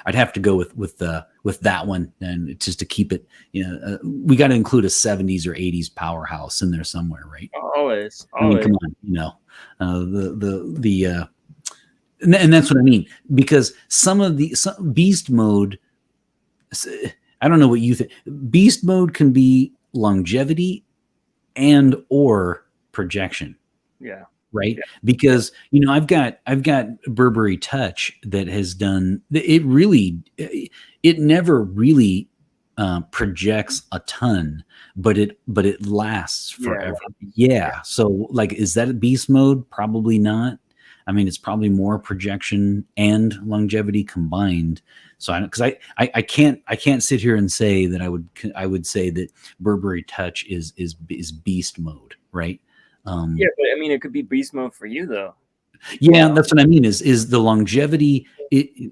I'd have to go with that one, and just to keep it. We got to include a 70s or 80s powerhouse in there somewhere, right? Always. I mean, come on, and that's what I mean, because some beast mode, I don't know what you think. Beast mode can be longevity and or projection. Yeah. Right. Yeah. Because, I've got Burberry Touch that has done it. Really, it never really projects a ton, but it lasts forever. Yeah. So like, is that a beast mode? Probably not. I mean, it's probably more projection and longevity combined. So I can't sit here and say that I would say that Burberry Touch is beast mode, right? Yeah, but I mean, it could be beast mode for you though. Yeah, that's what I mean. Is the longevity?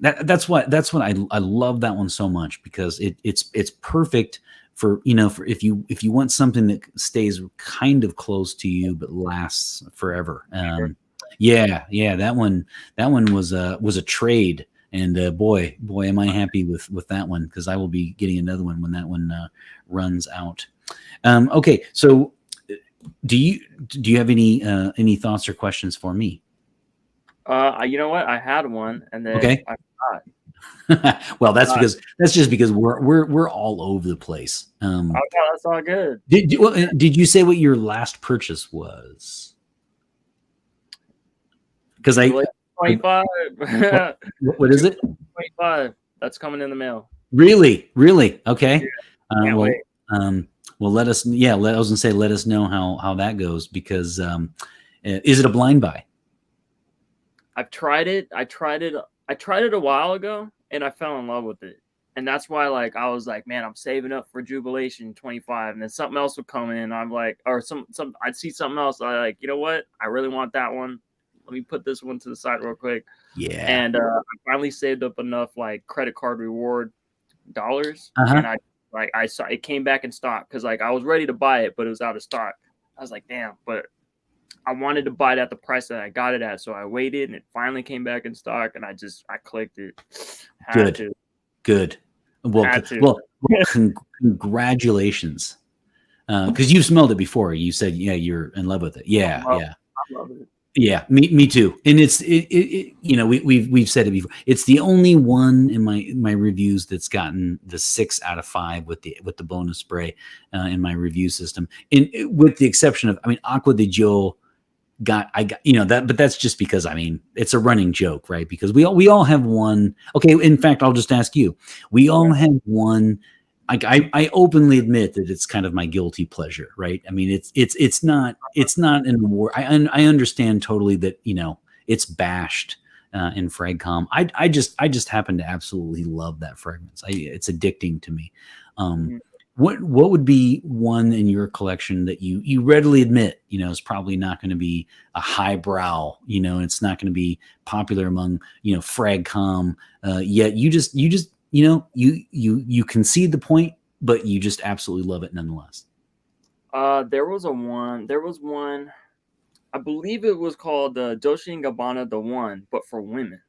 That's what I love that one so much, because it's perfect for, for if you want something that stays kind of close to you but lasts forever. Yeah, that one was a trade, and boy am I happy with that one, because I will be getting another one when that one runs out. Okay, so do you have any thoughts or questions for me? You know what? I had one, and then Okay. I forgot. Well, that's just because we're all over the place. Oh, no, that's all good. Did you say what your last purchase was? Because I 25. what is it? 25. That's coming in the mail. Really? Okay. Can't wait. Well, let us. Yeah, I was gonna say, let us know how that goes, because is it a blind buy? I've tried it. I tried it a while ago, and I fell in love with it. And that's why, like, I was like, man, I'm saving up for Jubilation 25, and then something else would come in. I'm like, or some I'd see something else. I like, you know what? I really want that one. Let me put this one to the side real quick. Yeah. And I finally saved up enough like credit card reward dollars, Uh-huh. and I saw it came back in stock, because like I was ready to buy it, but it was out of stock. I was like, damn, but I wanted to buy it at the price that I got it at, so I waited, and it finally came back in stock, and I clicked it. Good. Well, congratulations. Because you've smelled it before. You said, yeah, you're in love with it. Yeah. I love it. Yeah, me too. And we've said it before. It's the only one in my reviews that's gotten the 6 out of 5 with the bonus spray in my review system. And with the exception of, Aqua di Gio that, but that's just because, it's a running joke, right? Because we all have one. Okay, in fact, I'll just ask you. We all have one. I openly admit that it's kind of my guilty pleasure, right? It's not an award. I understand totally that it's bashed in FragCom. I just happen to absolutely love that fragrance. It's addicting to me. What would be one in your collection that you readily admit is probably not going to be a highbrow, it's not going to be popular among FragCom, yet you concede the point, but you just absolutely love it nonetheless? There was one, I believe it was called Dolce & Gabbana The One, but for women.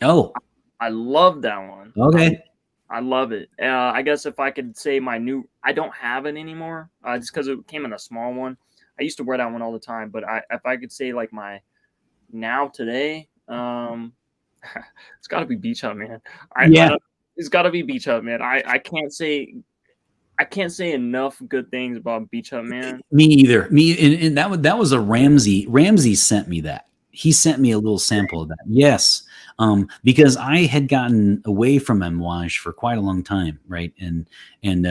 Oh, I love that one. Okay. I love it. I guess if I could say I don't have it anymore, just because it came in a small one. I used to wear that one all the time, but if I could say like my now today, it's got to be Beach Hut, man. It's got to be Beach Hut, man. I can't say enough good things about Beach Hut, man. Me either. And that was a Ramsey. Ramsey sent me that. He sent me a little sample of that. Yes. Because I had gotten away from Amouage for quite a long time, right? And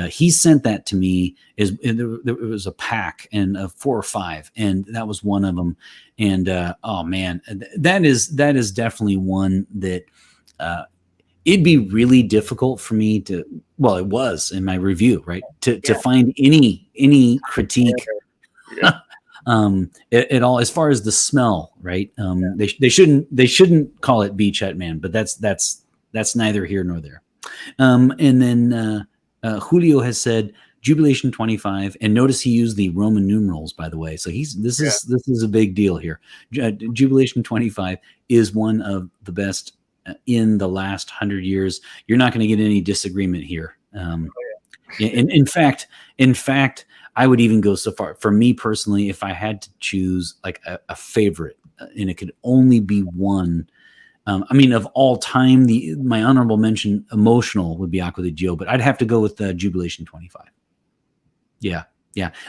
he sent that to me. There was a pack and 4 or 5, and that was one of them. And oh man, that is definitely one that it'd be really difficult for me to. Well, it was in my review, right? To find any critique. Yeah. At all, as far as the smell, right? They shouldn't call it Beach Hut, man, but that's neither here nor there. And then Julio has said Jubilation 25, and notice he used the Roman numerals, by the way. So this is a big deal here. Jubilation 25 is one of the best in the last 100 years. You're not going to get any disagreement here. In fact, I would even go so far, for me personally, if I had to choose like a favorite, and it could only be one. Of all time, my honorable mention, emotional, would be Aqua di Gio, but I'd have to go with Jubilation 25. Yeah.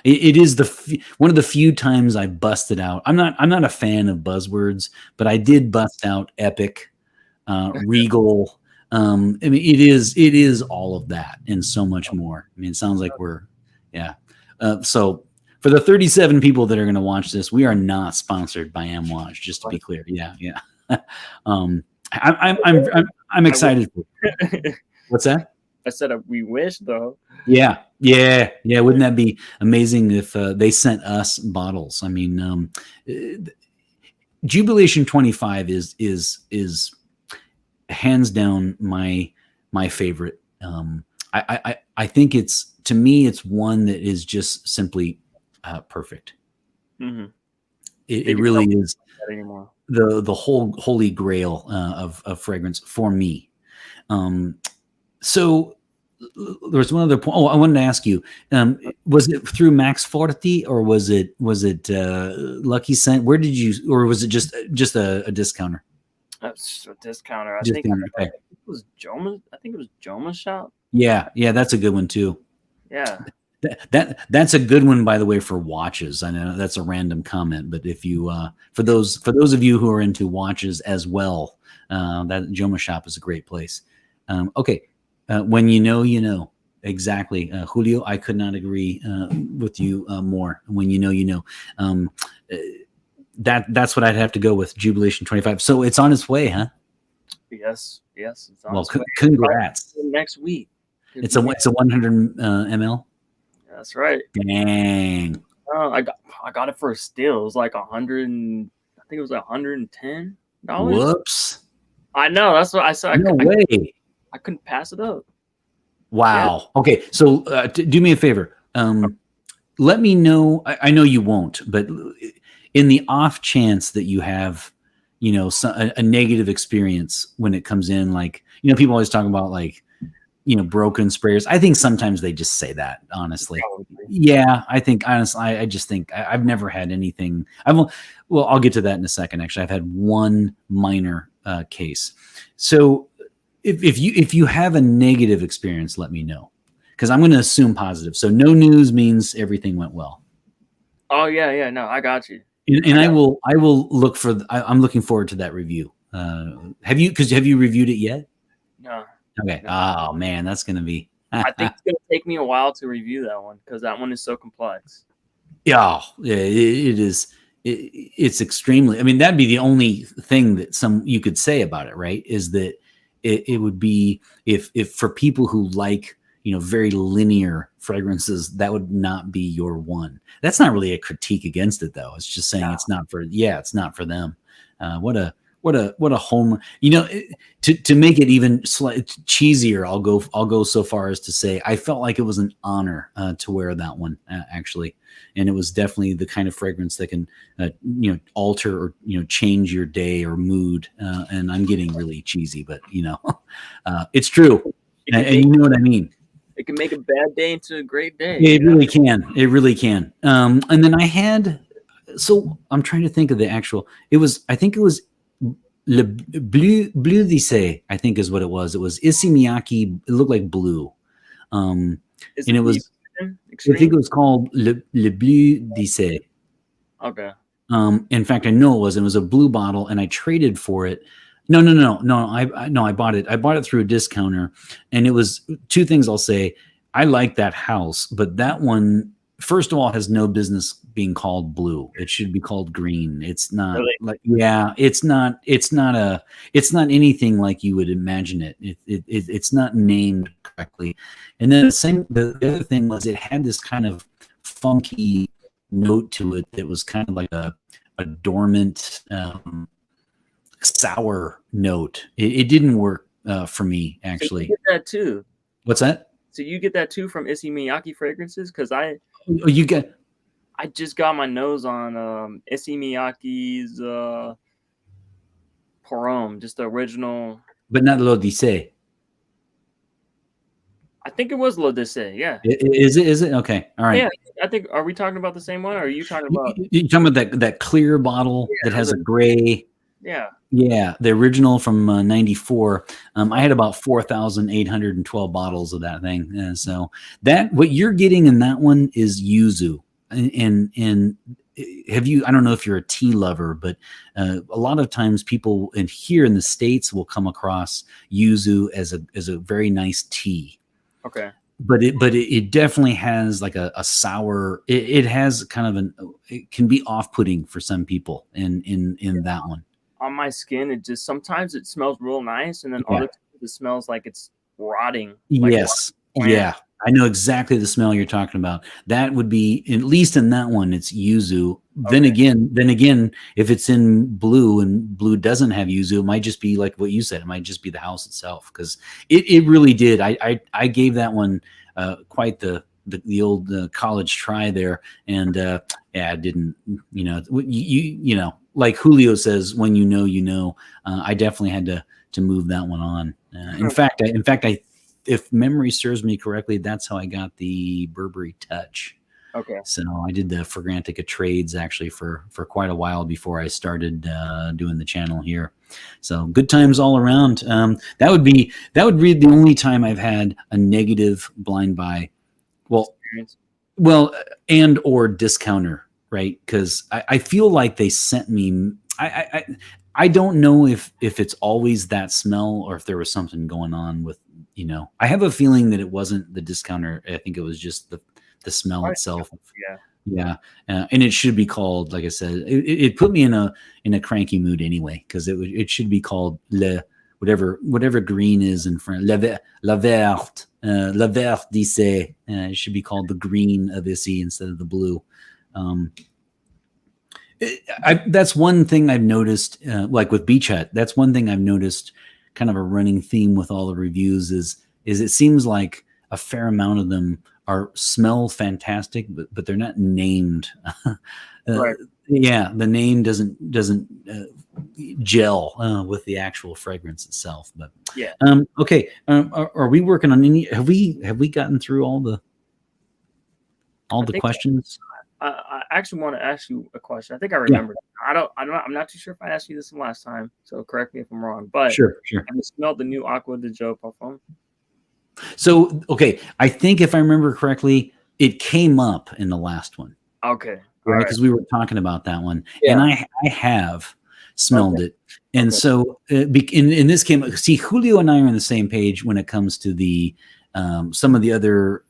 It is one of the few times I busted out. I'm not a fan of buzzwords, but I did bust out epic, regal. It is all of that and so much more. It sounds like we're. So For the 37 people that are going to watch this, we are not sponsored by Amouage, just to be clear. Yeah, yeah. I'm excited for it. What's that? I said we wish though. Yeah, yeah, yeah. Wouldn't that be amazing if they sent us bottles? I mean, Jubilation 25 is hands down my favorite. I think it's, to me, it's one that is just simply perfect. Mm-hmm. It really is anymore. the whole holy grail of fragrance for me. So there was one other point. Oh, I wanted to ask you: was it through Max Forti or was it Lucky Scent? Where did you, or was it just a discounter? That's a discounter. I Just think okay. it was Joma. I think it was Joma's shop. Yeah, that's a good one too. Yeah. That's a good one, by the way, for watches. I know that's a random comment, but if you for those of you who are into watches as well, that Joma shop is a great place. Okay, when you know exactly, Julio. I could not agree with you more. When you know, that's what I'd have to go with. Jubilation 25. So it's on its way, huh? Yes. It's on well, its way. Congrats. Next week. It's a 100 ml. That's right. Dang. Oh, I got it for a steal. It was like $100. I think it was $110. Whoops. I know. That's what I said. No way. I couldn't pass it up. Wow. Yeah. Okay. So do me a favor. Let me know. I know you won't, but in the off chance that you have, a negative experience when it comes in, like, people always talk about like, broken sprayers. I think sometimes they just say that, honestly. Probably. Yeah. I think honestly, I just think I've never had anything. I'll get to that in a second. Actually, I've had one minor case. So if you have a negative experience, let me know, because I'm going to assume positive. So no news means everything went well. Oh yeah. No, I got you. And I will look for. I'm looking forward to that review. Have you reviewed it yet? No. Okay. No. Oh man, that's going to be. I think it's going to take me a while to review that one because that one is so complex. Yeah, it is. It's extremely. I mean, that'd be the only thing that you could say about it, right? Is that it would be if for people who like very linear fragrances, that would not be your one. That's not really a critique against it, though. It's just saying it's not for them. What a home. To make it even slightly cheesier, I'll go so far as to say I felt like it was an honor to wear that one, actually. And it was definitely the kind of fragrance that can alter or change your day or mood. And I'm getting really cheesy, but it's true. And you know what I mean. It can make a bad day into a great day. It really can. It really can. And then I had. So I'm trying to think of the actual. I think it was Le Bleu d'Issey, I think is what it was. It was Issey Miyake. It looked like blue. And it was. Extreme? I think it was called Le Bleu d'Issey. Okay. In fact, I know it was. It was a blue bottle, and I traded for it. No. I bought it. I bought it through a discounter, and it was two things I'll say. I like that house, but that one, first of all, has no business being called blue. It should be called green. It's not really? It's not anything like you would imagine it. It's not named correctly. And then the other thing was it had this kind of funky note to it that was kind of like a dormant, sour note. It didn't work for me, actually. So you get that too. What's that? So you get that too from Issey Miyake fragrances? Because I just got my nose on Issey Miyake's Porom, just the original. But not l'Odyssée. I think it was l'Odyssée, yeah. Is it? Okay. All right. Yeah, I think, are we talking about the same one, or are you talking about? You're talking about that clear bottle that has a gray. Yeah. Yeah, the original from '94. I had about 4,812 bottles of that thing. So what you're getting in that one is yuzu. And have you? I don't know if you're a tea lover, but a lot of times people here in the States will come across yuzu as a very nice tea. Okay. But it definitely has like a sour. It has kind of it can be off-putting for some people in that one. On my skin, it just sometimes it smells real nice, and then Yeah. other times it smells like it's rotting, like rotting Yes. plant. Yeah. I know exactly the smell you're talking about. That would be, at least in that one, it's yuzu. Then Okay. again, if it's in blue and blue doesn't have yuzu, it might just be like what you said. It might just be the house itself, because it really did. I gave that one quite the old college try there, and yeah, it didn't. Like Julio says, when you know. I definitely had to move that one on. In fact, if memory serves me correctly, that's how I got the Burberry Touch. Okay. So I did the Fragrantica trades actually for quite a while before I started doing the channel here. So good times all around. That would be the only time I've had a negative blind buy. Experience. Well, and or discounter, right? Because I feel like they sent me. I don't know if it's always that smell or if there was something going on with. I have a feeling that it wasn't the discounter. I think it was just the smell itself. Yeah. Yeah, and it should be called, like I said, it put me in a cranky mood anyway, because it should be called whatever green is in French, la verte, la verte d'Issy. It should be called the green of Issy instead of the blue. That's one thing I've noticed, like with Beach Hut. That's one thing I've noticed, kind of a running theme with all the reviews is it seems like a fair amount of them smell fantastic, but they're not named. Right. Yeah, the name doesn't gel with the actual fragrance itself. But Yeah. Okay. Are we working on any? Have we gotten through all the questions? I actually want to ask you a question. I think I remember. Yeah. I'm not too sure if I asked you this last time, so correct me if I'm wrong. But sure. Have you smelled the new Aqua de Joe parfum? So, okay, I think if I remember correctly, it came up in the last one. Okay. Right, because we were talking about that one. Yeah. And I have smelled it. And so in this case, see, Julio and I are on the same page when it comes to the some of the other,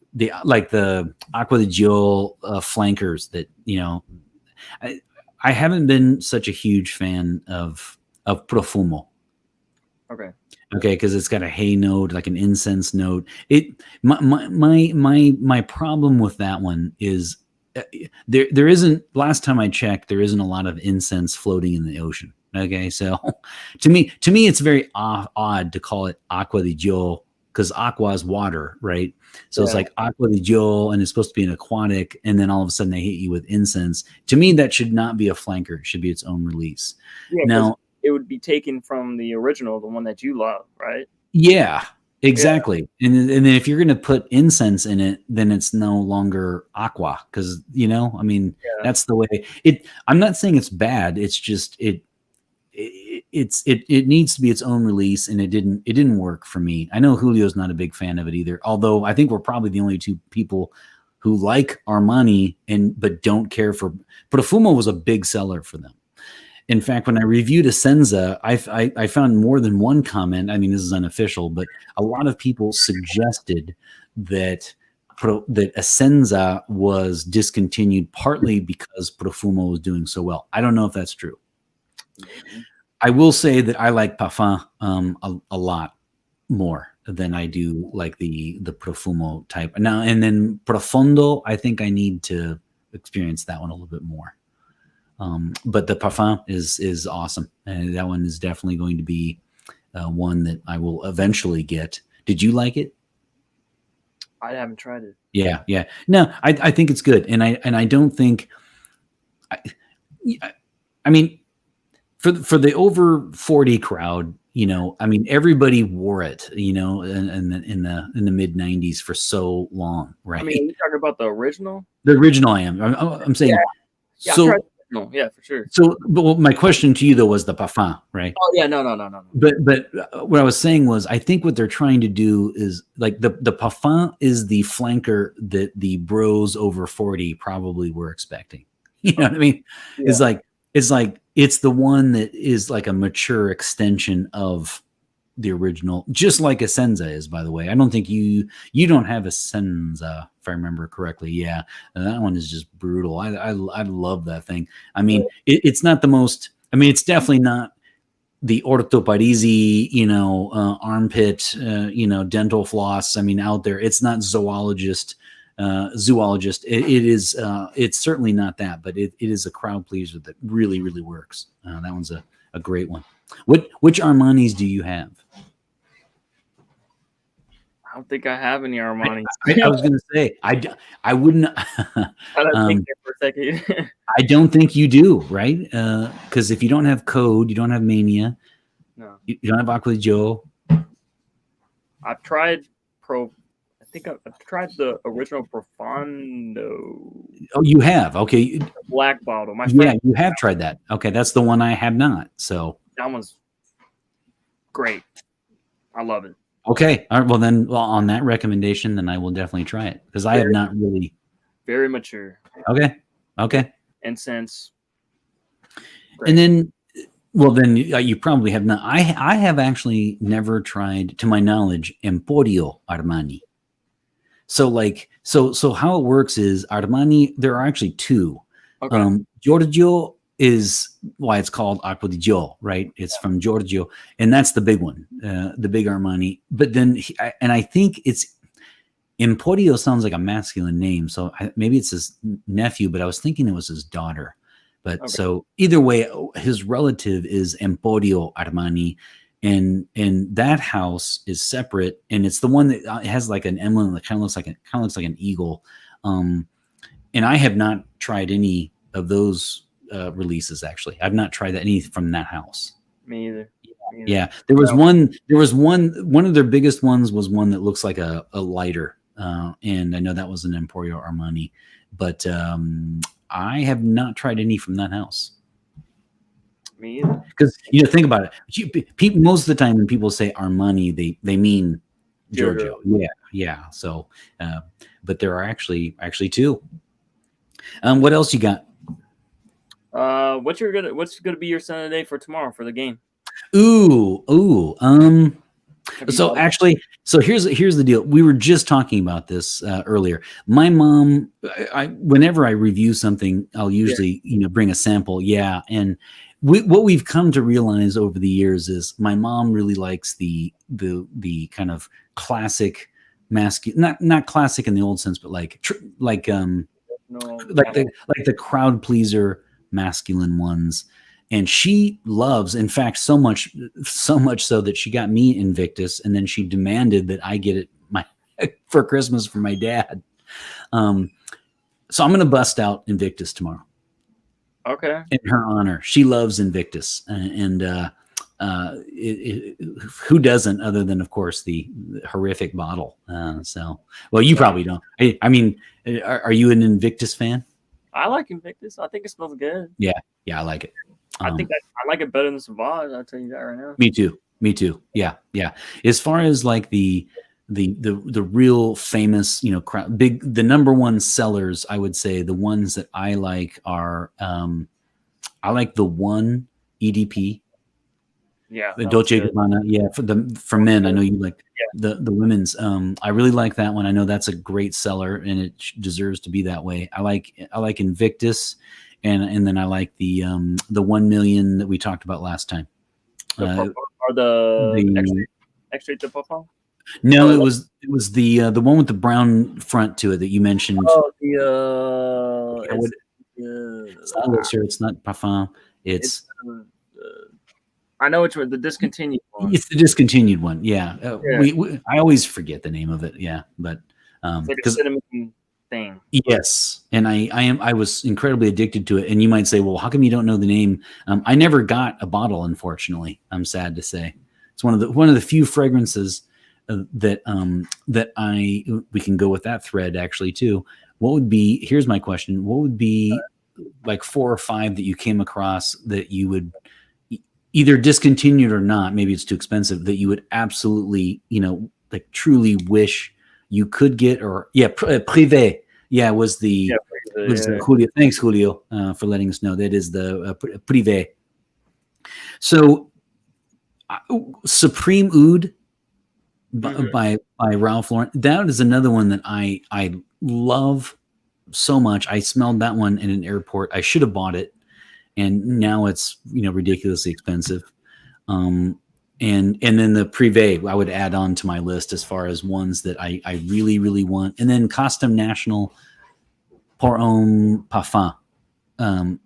like the Aqua de Gio flankers that, I haven't been such a huge fan of Profumo. Okay, because it's got a hay note, like an incense note. My problem with that one is there isn't. Last time I checked, there isn't a lot of incense floating in the ocean. Okay, so to me, it's very odd to call it Aqua di Gio, because aqua is water, right? So it's like Aqua di Gio, and it's supposed to be an aquatic, and then all of a sudden they hit you with incense. To me, that should not be a flanker. It should be its own release. Yeah, now it would be taken from the original, the one that you love, right? Yeah, exactly. Yeah. And then if you're going to put incense in it, then it's no longer aqua, because that's the way it. I'm not saying it's bad. It's just it needs to be its own release, and it didn't work for me. I know Julio's not a big fan of it either, although I think we're probably the only two people who like Armani but don't care for. Profumo was a big seller for them. In fact, when I reviewed Essenza, I found more than one comment. I mean, this is unofficial, but a lot of people suggested that Essenza was discontinued partly because Profumo was doing so well. I don't know if that's true. I will say that I like Parfum a lot more than I do like the Profumo type. Now, and then Profondo, I think I need to experience that one a little bit more. But the Parfum is awesome, and that one is definitely going to be one that I will eventually get. Did you like it? I haven't tried it. Yeah. No, I think it's good, and I don't think. I mean, for the over 40 crowd, everybody wore it, in the mid 90s for so long, right? I mean, are you talking about the original? The original, I am. I'm saying. Yeah. So. No, yeah, for sure. So, but my question to you though was the Parfum, right? Oh yeah, no. But what I was saying was, I think what they're trying to do is like the Parfum is the flanker that the bros over 40 probably were expecting. You know what I mean? Yeah. It's the one that is like a mature extension of the original, just like a Senza is, by the way. I don't think you don't have a Senza, if I remember correctly. Yeah, that one is just brutal. I love that thing. I mean, it's not the most. I mean, it's definitely not the Orto Parisi, armpit, dental floss. I mean, out there, it's not zoologist. It is. It's certainly not that, but it is a crowd pleaser that really, really works. That one's a great one. Which Armanis do you have? I don't think I have any Armani. I was going to say I wouldn't. I don't think there for a second. I don't think you do, right? Because if you don't have Code, you don't have Mania. No. You don't have Aqua Joe. I've tried I think I've tried the original Profondo. Oh, you have? Okay. The black bottle. You have tried that. Okay, that's the one I have not. So that one's great. I love it. Okay. All right. Well, on that recommendation, then I will definitely try it because I have not really. Very mature. Okay. Incense. Great. And then, you probably have not. I have actually never tried, to my knowledge, Emporio Armani. So how it works is Armani. There are actually two. Okay. Giorgio is why it's called Acqua di Gio, right? It's from Giorgio, and that's the big one, the big Armani. But then, I think it's Emporio sounds like a masculine name, so maybe it's his nephew, but I was thinking it was his daughter. But okay. So either way, his relative is Emporio Armani, and that house is separate, and it's the one that has like an emblem that kind of looks like an eagle. And I have not tried any of those releases. Actually, I've not tried any from that house. Me either. Yeah, there was one of their biggest ones was one that looks like a lighter, and I know that was an Emporio Armani, but I have not tried any from that house. Me either. Because think about it. Most of the time when people say Armani, they mean Giorgio. Yeah. So, but there are actually two. What else you got? What's gonna be your Sunday for tomorrow for the game? Ooh. So here's the deal. We were just talking about this earlier. My mom, whenever I review something, I'll usually bring a sample. Yeah, and what we've come to realize over the years is my mom really likes the kind of classic masculine, not classic in the old sense, but like the crowd pleaser masculine ones. And she loves, in fact, so much so that she got me Invictus, and then she demanded that I get it for Christmas for my dad. So I'm going to bust out Invictus tomorrow. Okay. In her honor, she loves Invictus, and who doesn't, other than of course the horrific bottle. You probably don't. I mean, are you an Invictus fan? I like Invictus. I think it smells good. Yeah, I like it. I think I like it better than Sauvage. I'll tell you that right now. Me too. Yeah. As far as like the real famous, the number one sellers, I would say the ones that I like are, I like the one EDP. Yeah. The Dolce Gabbana. Yeah. For men, I know you like the women's. I really like that one. I know that's a great seller and it deserves to be that way. I like Invictus. And then I like the 1 million that we talked about last time. The extra de Parfum? No, it was the one with the brown front to it that you mentioned. Oh, it's not Parfum. It's I know which one. The discontinued one. It's the discontinued one. Yeah. I always forget the name of it. Yeah, but it's like a cinnamon thing. Yes, and I was incredibly addicted to it. And you might say, well, how come you don't know the name? I never got a bottle, unfortunately. I'm sad to say. It's one of the few fragrances that we can go with that thread actually too. Here's my question. What would be like 4 or 5 that you came across that you would either discontinued or not, maybe it's too expensive, that you would absolutely, like truly wish you could get, or Privé. Yeah, was Julio. Thanks, Julio, for letting us know. That is the Privé. So Supreme Oud Mhm. by Ralph Lauren. That is another one that I love so much. I smelled that one in an airport. I should have bought it, and now it's ridiculously expensive. Um, and then the Privé I would add on to my list as far as ones that I really really want. And then Custom National Pour Homme Parfum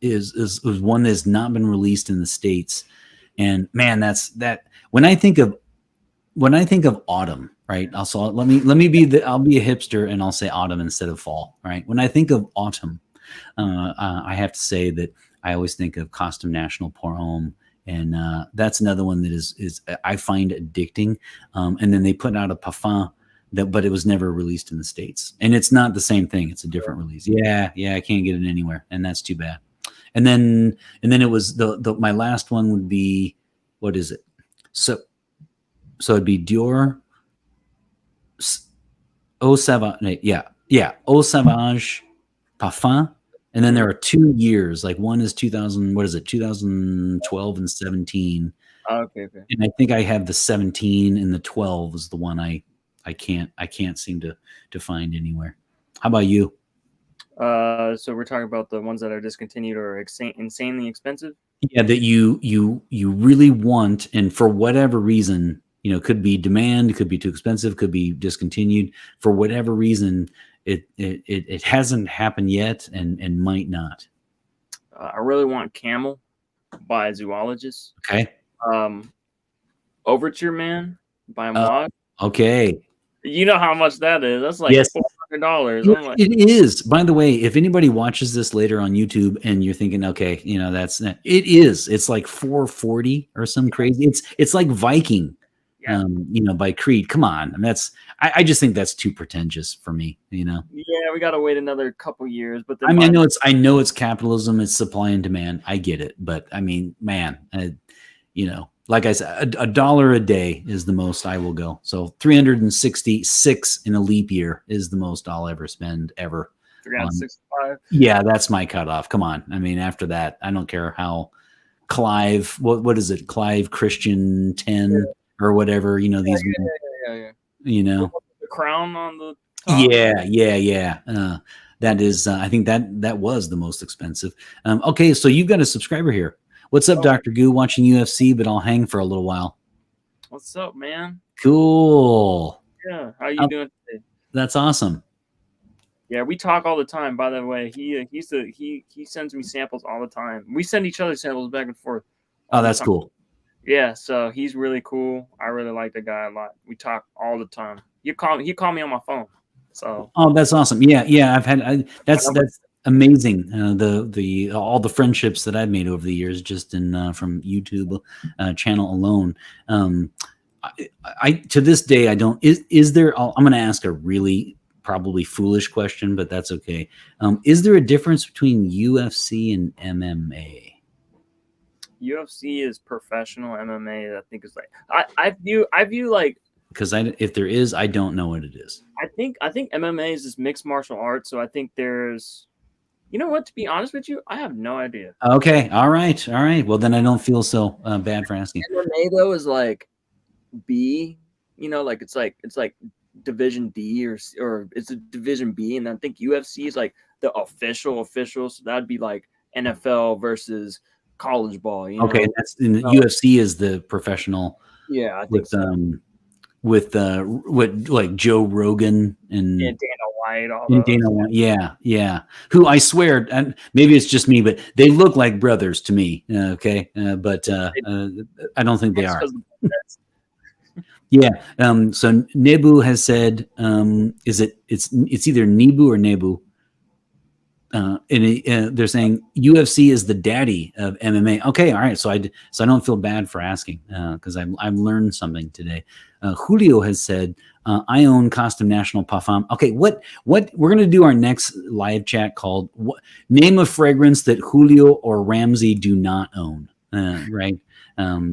is one that has not been released in the States. And man, that's that. When I think of autumn, right? Also, let me I'll be a hipster and I'll say autumn instead of fall, right? When I think of autumn, I have to say that I always think of Costume National Pour Homme, and that's another one that is I find addicting. And then they put out a parfum but it was never released in the States, and it's not the same thing. It's a different release. Yeah, I can't get it anywhere, and that's too bad. And then it was the my last one would be, what is it? So it'd be Dior Eau Sauvage, Eau Sauvage Parfum. And then there are 2 years, like one is 2000, what is it, 2012 and 17. Okay, okay. And I think I have the 17, and the 12 is the one I can't seem to find anywhere. How about you? So we're talking about the ones that are discontinued or insanely expensive. Yeah, that you really want, and for whatever reason, could be demand, could be too expensive, could be discontinued. For whatever reason, it hasn't happened yet, and might not. I really want Camel by Zoologist. Okay. Overture Man by Moi. Okay. You know how much that is? That's like Yes. $400. I'm like, It is. By the way, if anybody watches this later on YouTube and you're thinking, okay, that's it is. It's like 440 or some crazy. It's like Viking, yeah, by Creed. Come on, and I just think that's too pretentious for me. yeah, we gotta wait another couple years. But then I know it's capitalism, it's supply and demand. I get it, but I mean, man, like I said, a dollar a day is the most I will go. So 366 in a leap year is the most I'll ever spend ever. 365. Yeah, that's my cutoff. Come on. I mean, after that, I don't care how Clive, what is it? Clive Christian 10 or whatever, these, Yeah. The crown on the top. Yeah. That is, I think that was the most expensive. Okay, so you've got a subscriber here. What's up, Dr. Goo? Watching UFC, but I'll hang for a little while. What's up, man? Cool. Yeah, how you doing today? That's awesome. Yeah, we talk all the time. By the way, he sends me samples all the time. We send each other samples back and forth. Oh, that's cool. Yeah, so he's really cool. I really like the guy a lot. We talk all the time. He called me on my phone. So. Oh, that's awesome. Yeah. I've had that's amazing. The all the friendships that I've made over the years, just in from YouTube channel alone. I to this day I don't. Is there? I'm going to ask a really probably foolish question, but that's okay. Is there a difference between UFC and MMA? UFC is professional. MMA, I think, is like I view like, because if there is, I don't know what it is. I think MMA is just mixed martial arts. So I think there's, you know what? To be honest with you, I have no idea. Okay, all right. Well, then I don't feel so bad for asking. MMA though is like B, like it's like Division D or it's a Division B, and I think UFC is like the official. So that'd be like NFL versus college ball. Okay, that's UFC is the professional. Yeah, I think with like Joe Rogan and Dana White, Dana White, yeah. Who I swear, and maybe it's just me, but they look like brothers to me. Okay, but I don't think they are. Yeah. So Nebu has said, it's either Nebu or Nebu. And they're saying UFC is the daddy of MMA. Okay, all right. So I don't feel bad for asking because I've learned something today. Julio has said, I own Costume National Parfum. Okay, what we're gonna do our next live chat called name a fragrance that Julio or Ramsey do not own, right?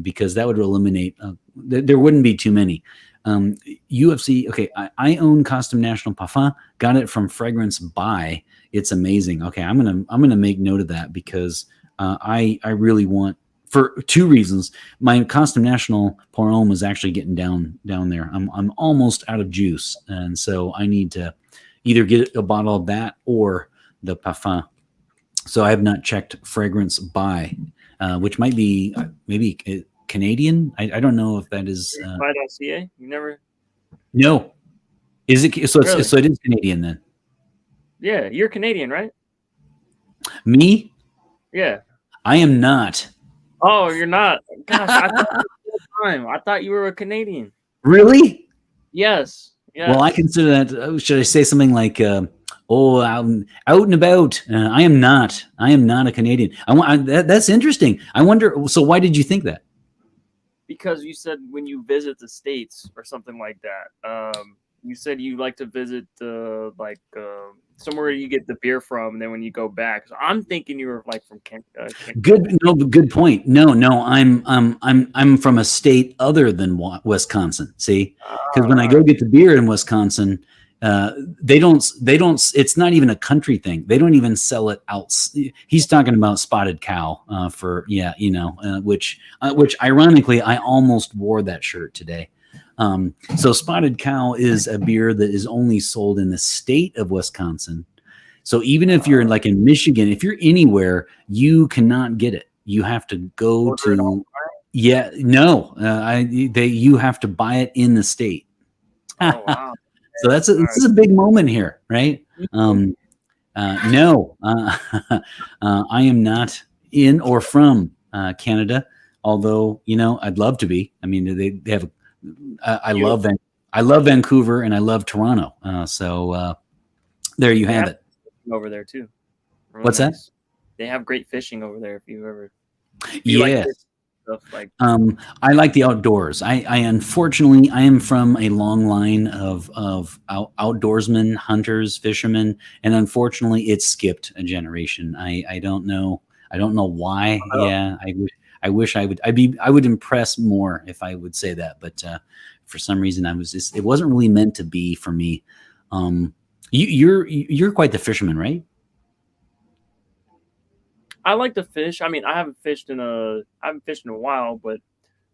Because that would eliminate. There wouldn't be too many. UFC. Okay, I own Costume National Parfum. Got it from Fragrance By. It's amazing. Okay, I'm gonna make note of that because I really want for two reasons. My Custom National Pour-Homme is actually getting down there. I'm almost out of juice, and so I need to either get a bottle of that or the Parfum. So I have not checked Fragrance by, which might be maybe Canadian. I don't know if that is. Buy.ca? You never? No, is it? So Really? so it is Canadian then. Yeah, you're Canadian, right? Me? Yeah. I am not. Oh, you're not. Gosh, I thought you were full-time. I thought you were a Canadian. Really? Yes. Yes. Well, I consider that. Should I say something like, "Oh, I'm out and about"? I am not. I am not a Canadian. That's interesting. I wonder. So, why did you think that? Because you said when you visit the States or something like that, you said you like to visit somewhere you get the beer from, and then when you go back, so I'm thinking you were like from Good point. No, I'm from a state other than Wisconsin. See, because when I go get the beer in Wisconsin, they don't. It's not even a country thing. They don't even sell it out. He's talking about Spotted Cow which ironically I almost wore that shirt today. So Spotted Cow is a beer that is only sold in the state of Wisconsin. So even if you're like in Michigan, if you're anywhere, you cannot get it. You have to go to, you have to buy it in the state. Oh, wow. So this is a big moment here, right? No, I am not in or from Canada, although, I'd love to be. I mean, they have, I love Vancouver and I love Toronto. So there you have it. Over there too. Really What's nice. That? They have great fishing over there. If you ever, yes. I like the outdoors. I unfortunately I am from a long line of outdoorsmen, hunters, fishermen, and unfortunately it skipped a generation. I don't know why. Yeah, I wish I would impress more if I would say that, but for some reason it wasn't really meant to be for me. You're quite the fisherman, right? I like to fish. I mean, I haven't fished in a while, but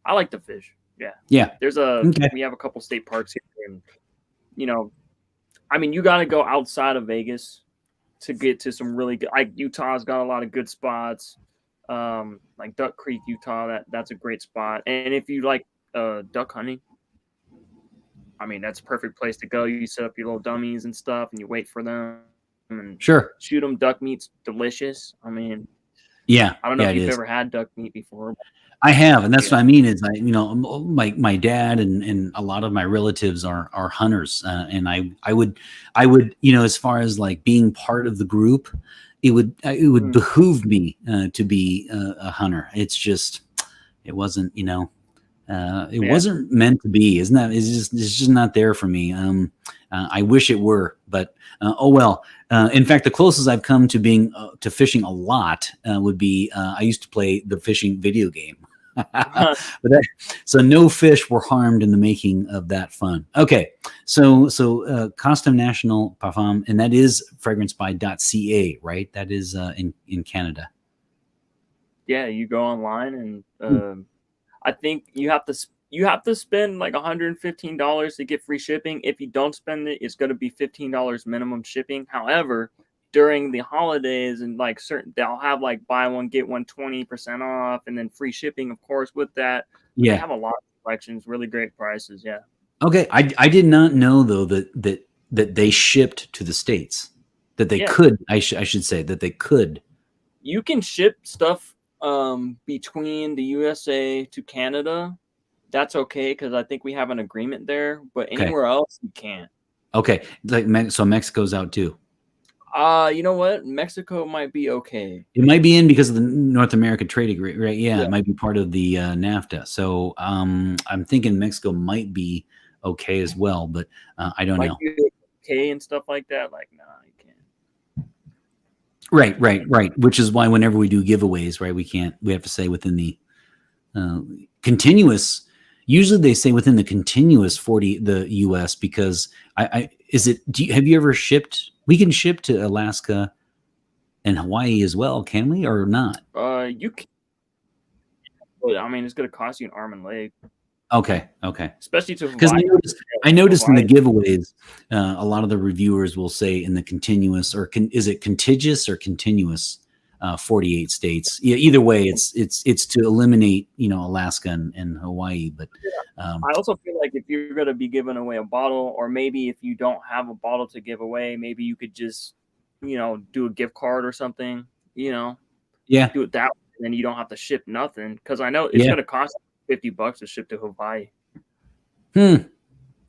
I like to fish. Yeah. Yeah. We have a couple state parks here, and I mean, you got to go outside of Vegas to get to some really good. Like Utah's got a lot of good spots. Like Duck Creek, Utah. That's a great spot. And if you like duck hunting, I mean, that's a perfect place to go. You set up your little dummies and stuff, and you wait for them and shoot them. Duck meat's delicious. I mean, yeah, I don't know if you've ever had duck meat before. I have, and that's what I mean is my dad and a lot of my relatives are hunters, and I would as far as like being part of the group, it would behoove me to be a hunter. It's just it wasn't wasn't meant to be, isn't that? It's just not there for me. I wish it were, but oh well. In fact, the closest I've come to being to fishing a lot would be I used to play the fishing video game. So no fish were harmed in the making of that fun. Okay, so Custom National Parfum, and that is fragrancebuy.ca, right? That is in Canada. Yeah, you go online and I think you have to spend like $115 to get free shipping. If you don't spend it, it's going to be $15 minimum shipping. However, during the holidays and like they'll have like buy one get one 20% off, and then free shipping, of course, with that. Yeah, they have a lot of collections, really great prices. Yeah. Okay, I did not know though that they shipped to the States. That they could. I should say that they could. You can ship stuff between the USA to Canada. That's okay because I think we have an agreement there. But anywhere else, you can't. Okay, so Mexico's out too. You know what? Mexico might be okay. It might be in because of the North America Trade Agreement, right? Yeah, it might be part of the NAFTA. So I'm thinking Mexico might be okay as well, but I don't know. Okay and stuff like that, like nah, you can't. Right. Which is why whenever we do giveaways, right, we have to say within the continuous. Usually they say within the continuous 40 the U.S. because have you ever shipped? We can ship to Alaska and Hawaii as well, can we, or not? You can. but I mean, it's going to cost you an arm and leg, Okay. especially to Because Hawaii. I noticed in the Hawaii. giveaways, a lot of the reviewers will say in the continuous, or is it contiguous or continuous 48 states? Yeah, either way, it's to eliminate, Alaska and Hawaii. But I also feel like if you're going to be giving away a bottle, or maybe if you don't have a bottle to give away, maybe you could just, do a gift card or something, yeah, do it that way, and then you don't have to ship nothing. Because I know it's yeah. going to cost $50 to ship to Hawaii.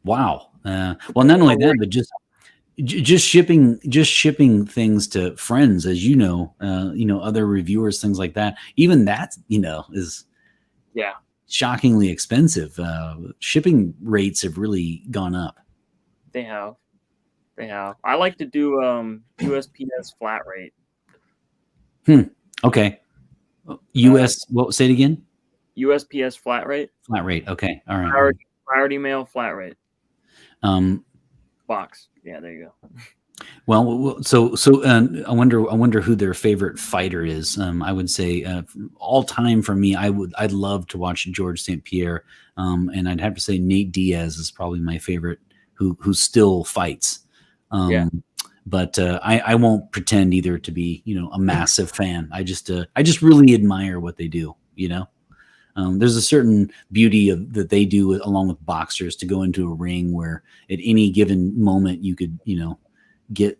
Wow. Well, not only that, but just shipping things to friends, as other reviewers, things like that. Even that, is Yeah, shockingly expensive. Shipping rates have really gone up. they have. They have. I like to do USPS flat rate. Okay. US, what, say it again? USPS flat rate. Flat rate. Okay. All right. Priority mail flat rate. Um, Box. Yeah, there you go. well, so I wonder who their favorite fighter is. I would say all time for me, I'd love to watch George St. Pierre, and I'd have to say Nate Diaz is probably my favorite, who still fights. Yeah. But I won't pretend either to be a massive fan. I just really admire what they do. There's a certain beauty that they do along with boxers, to go into a ring where at any given moment you could get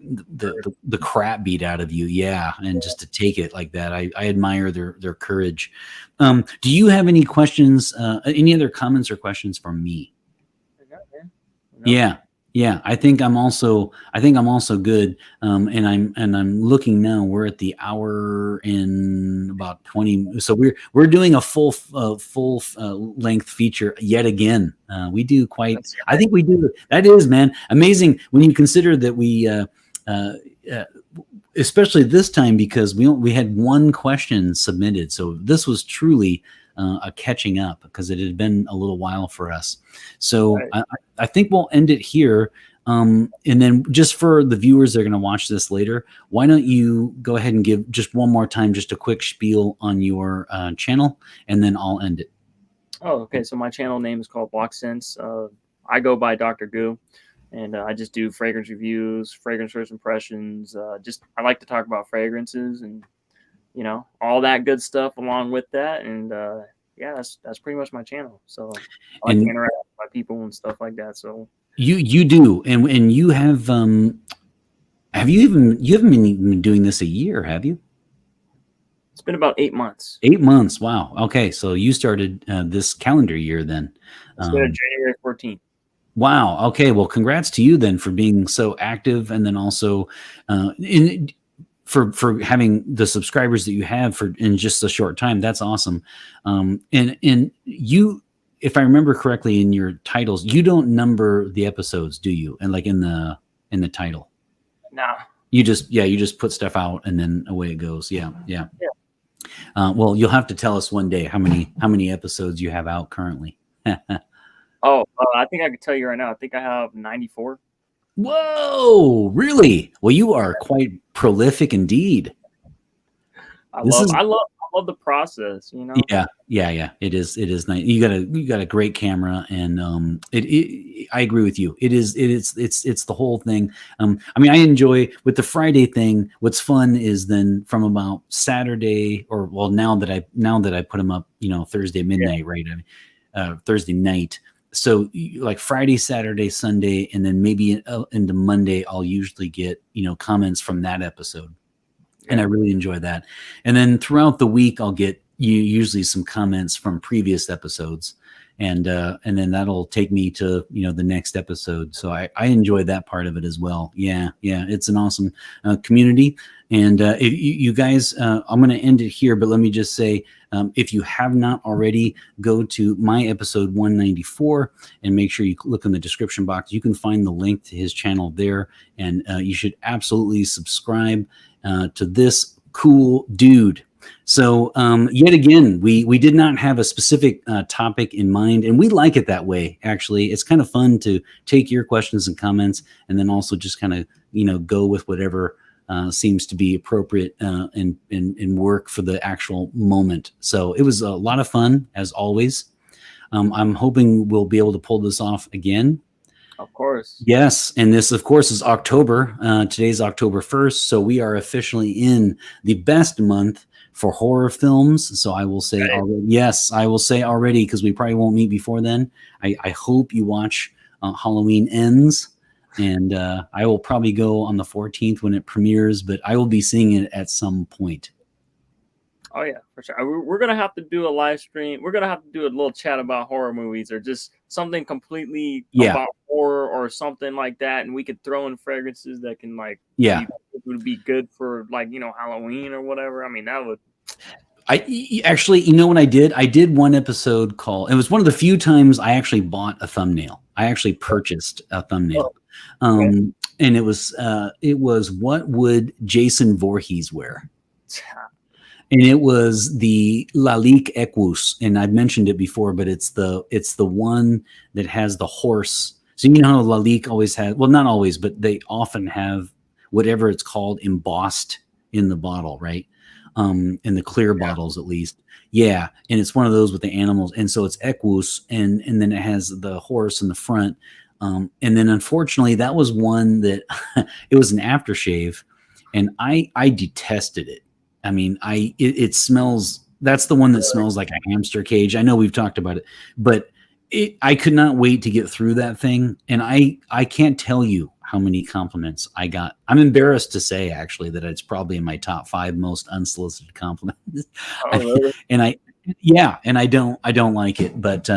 the crap beat out of you. Yeah. And just to take it like that, I admire their courage. Do you have any questions, any other comments or questions from me? Yeah. I think I'm also good. And I'm looking now. We're at the hour in about 20. So we're doing a full length feature yet again. We do quite. I think we do. That is, man, amazing when you consider that we, especially this time, because we had one question submitted. So this was truly a catching up, because it had been a little while for us. So right. I think we'll end it here. And then just for the viewers that are going to watch this later, why don't you go ahead and give just one more time, just a quick spiel on your channel, and then I'll end it. Oh, okay. So my channel name is called Block Sense. I go by Dr. Goo, and I just do fragrance reviews, fragrance first impressions. I like to talk about fragrances and all that good stuff along with that. And yeah, that's pretty much my channel. So I like to interact with my people and stuff like that. So you do, and you have you haven't been doing this a year, have you? It's been about 8 months. 8 months. Wow. Okay, so you started this calendar year then. January 14th. Wow. Okay. Well, congrats to you then for being so active, and then also for having the subscribers that you have in just a short time. That's awesome. And you, if I remember correctly, in your titles, you don't number the episodes, do you? And like in the title? Nah. You just put stuff out and then away it goes. Yeah. Well, you'll have to tell us one day how many episodes you have out currently. I think I can tell you right now. I think I have 94. Whoa, really? Well, you are quite prolific indeed. I love the process, Yeah. It is nice. You got a great camera, and I agree with you. It's the whole thing. I mean, I enjoy with the Friday thing. What's fun is then from about Saturday, or well, now that I put them up, Thursday midnight, right? Thursday night. So like Friday, Saturday, Sunday, and then maybe into Monday, I'll usually get, comments from that episode. And I really enjoy that. And then throughout the week, I'll get usually some comments from previous episodes. And then that'll take me to, the next episode. So I enjoy that part of it as well. Yeah. It's an awesome community. And you guys, I'm going to end it here, but let me just say, if you have not already, go to my episode 194 and make sure you look in the description box. You can find the link to his channel there, and you should absolutely subscribe to this cool dude. So yet again, we did not have a specific topic in mind, and we like it that way. Actually, it's kind of fun to take your questions and comments, and then also just kind of go with whatever seems to be appropriate and work for the actual moment. So it was a lot of fun, as always. I'm hoping we'll be able to pull this off again. Of course. Yes, and this, of course, is October. Today's October 1st, so we are officially in the best month for horror films. So I will say, already, yes, I will say already, because we probably won't meet before then. I hope you watch Halloween Ends, and I will probably go on the 14th when it premieres, but I will be seeing it at some point. Oh yeah, for sure. We're gonna have to do a live stream. We're gonna have to do a little chat about horror movies, or just something completely about horror or something like that, and we could throw in fragrances that can would be good for, like, Halloween or whatever. I mean, that would. I actually, you know what I did? I did one episode called. It was one of the few times I actually bought a thumbnail. I actually purchased a thumbnail, and it was what would Jason Voorhees wear? And it was the Lalique Equus, and I've mentioned it before, but it's the one that has the horse. So you know how Lalique always has, well, not always, but they often have whatever it's called embossed in the bottle, right? In the clear bottles, at least. Yeah, and it's one of those with the animals, and so it's Equus, and then it has the horse in the front. And then unfortunately, that was one that it was an aftershave, and I detested it. I mean, it smells. That's the one that smells like a hamster cage. I know we've talked about it, but I could not wait to get through that thing. And I can't tell you how many compliments I got. I'm embarrassed to say, actually, that it's probably in my top 5 most unsolicited compliments. Oh, really? And I don't like it, but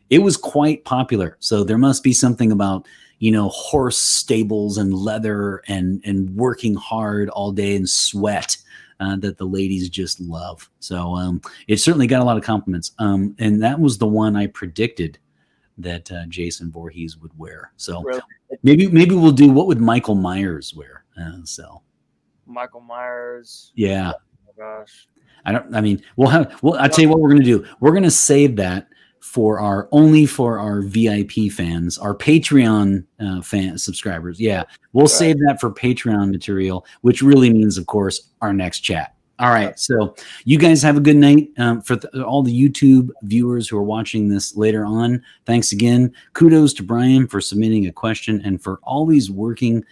it was quite popular. So there must be something about, horse stables and leather and working hard all day and sweat. That the ladies just love. So it certainly got a lot of compliments. And that was the one I predicted that Jason Voorhees would wear. So really? maybe we'll do, what would Michael Myers wear? So Michael Myers. Yeah. Oh my gosh. I'll tell you what we're going to do. We're going to save that only for our VIP fans, our Patreon fan subscribers. Yeah, we'll save that for Patreon material, which really means, of course, our next chat. All right, so you guys have a good night. For all the YouTube viewers who are watching this later on, thanks again. Kudos to Brian for submitting a question and for always working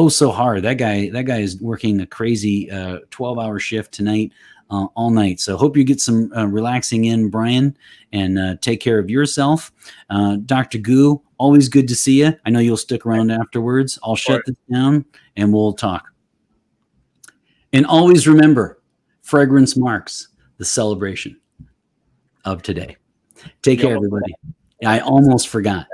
so hard. That guy is working a crazy 12-hour shift tonight. All night. So hope you get some relaxing in, Brian, and take care of yourself. Dr. Goo, always good to see you. I know you'll stick around afterwards. I'll shut this down and we'll talk. And always remember, fragrance marks the celebration of today. Take care, everybody. I almost forgot.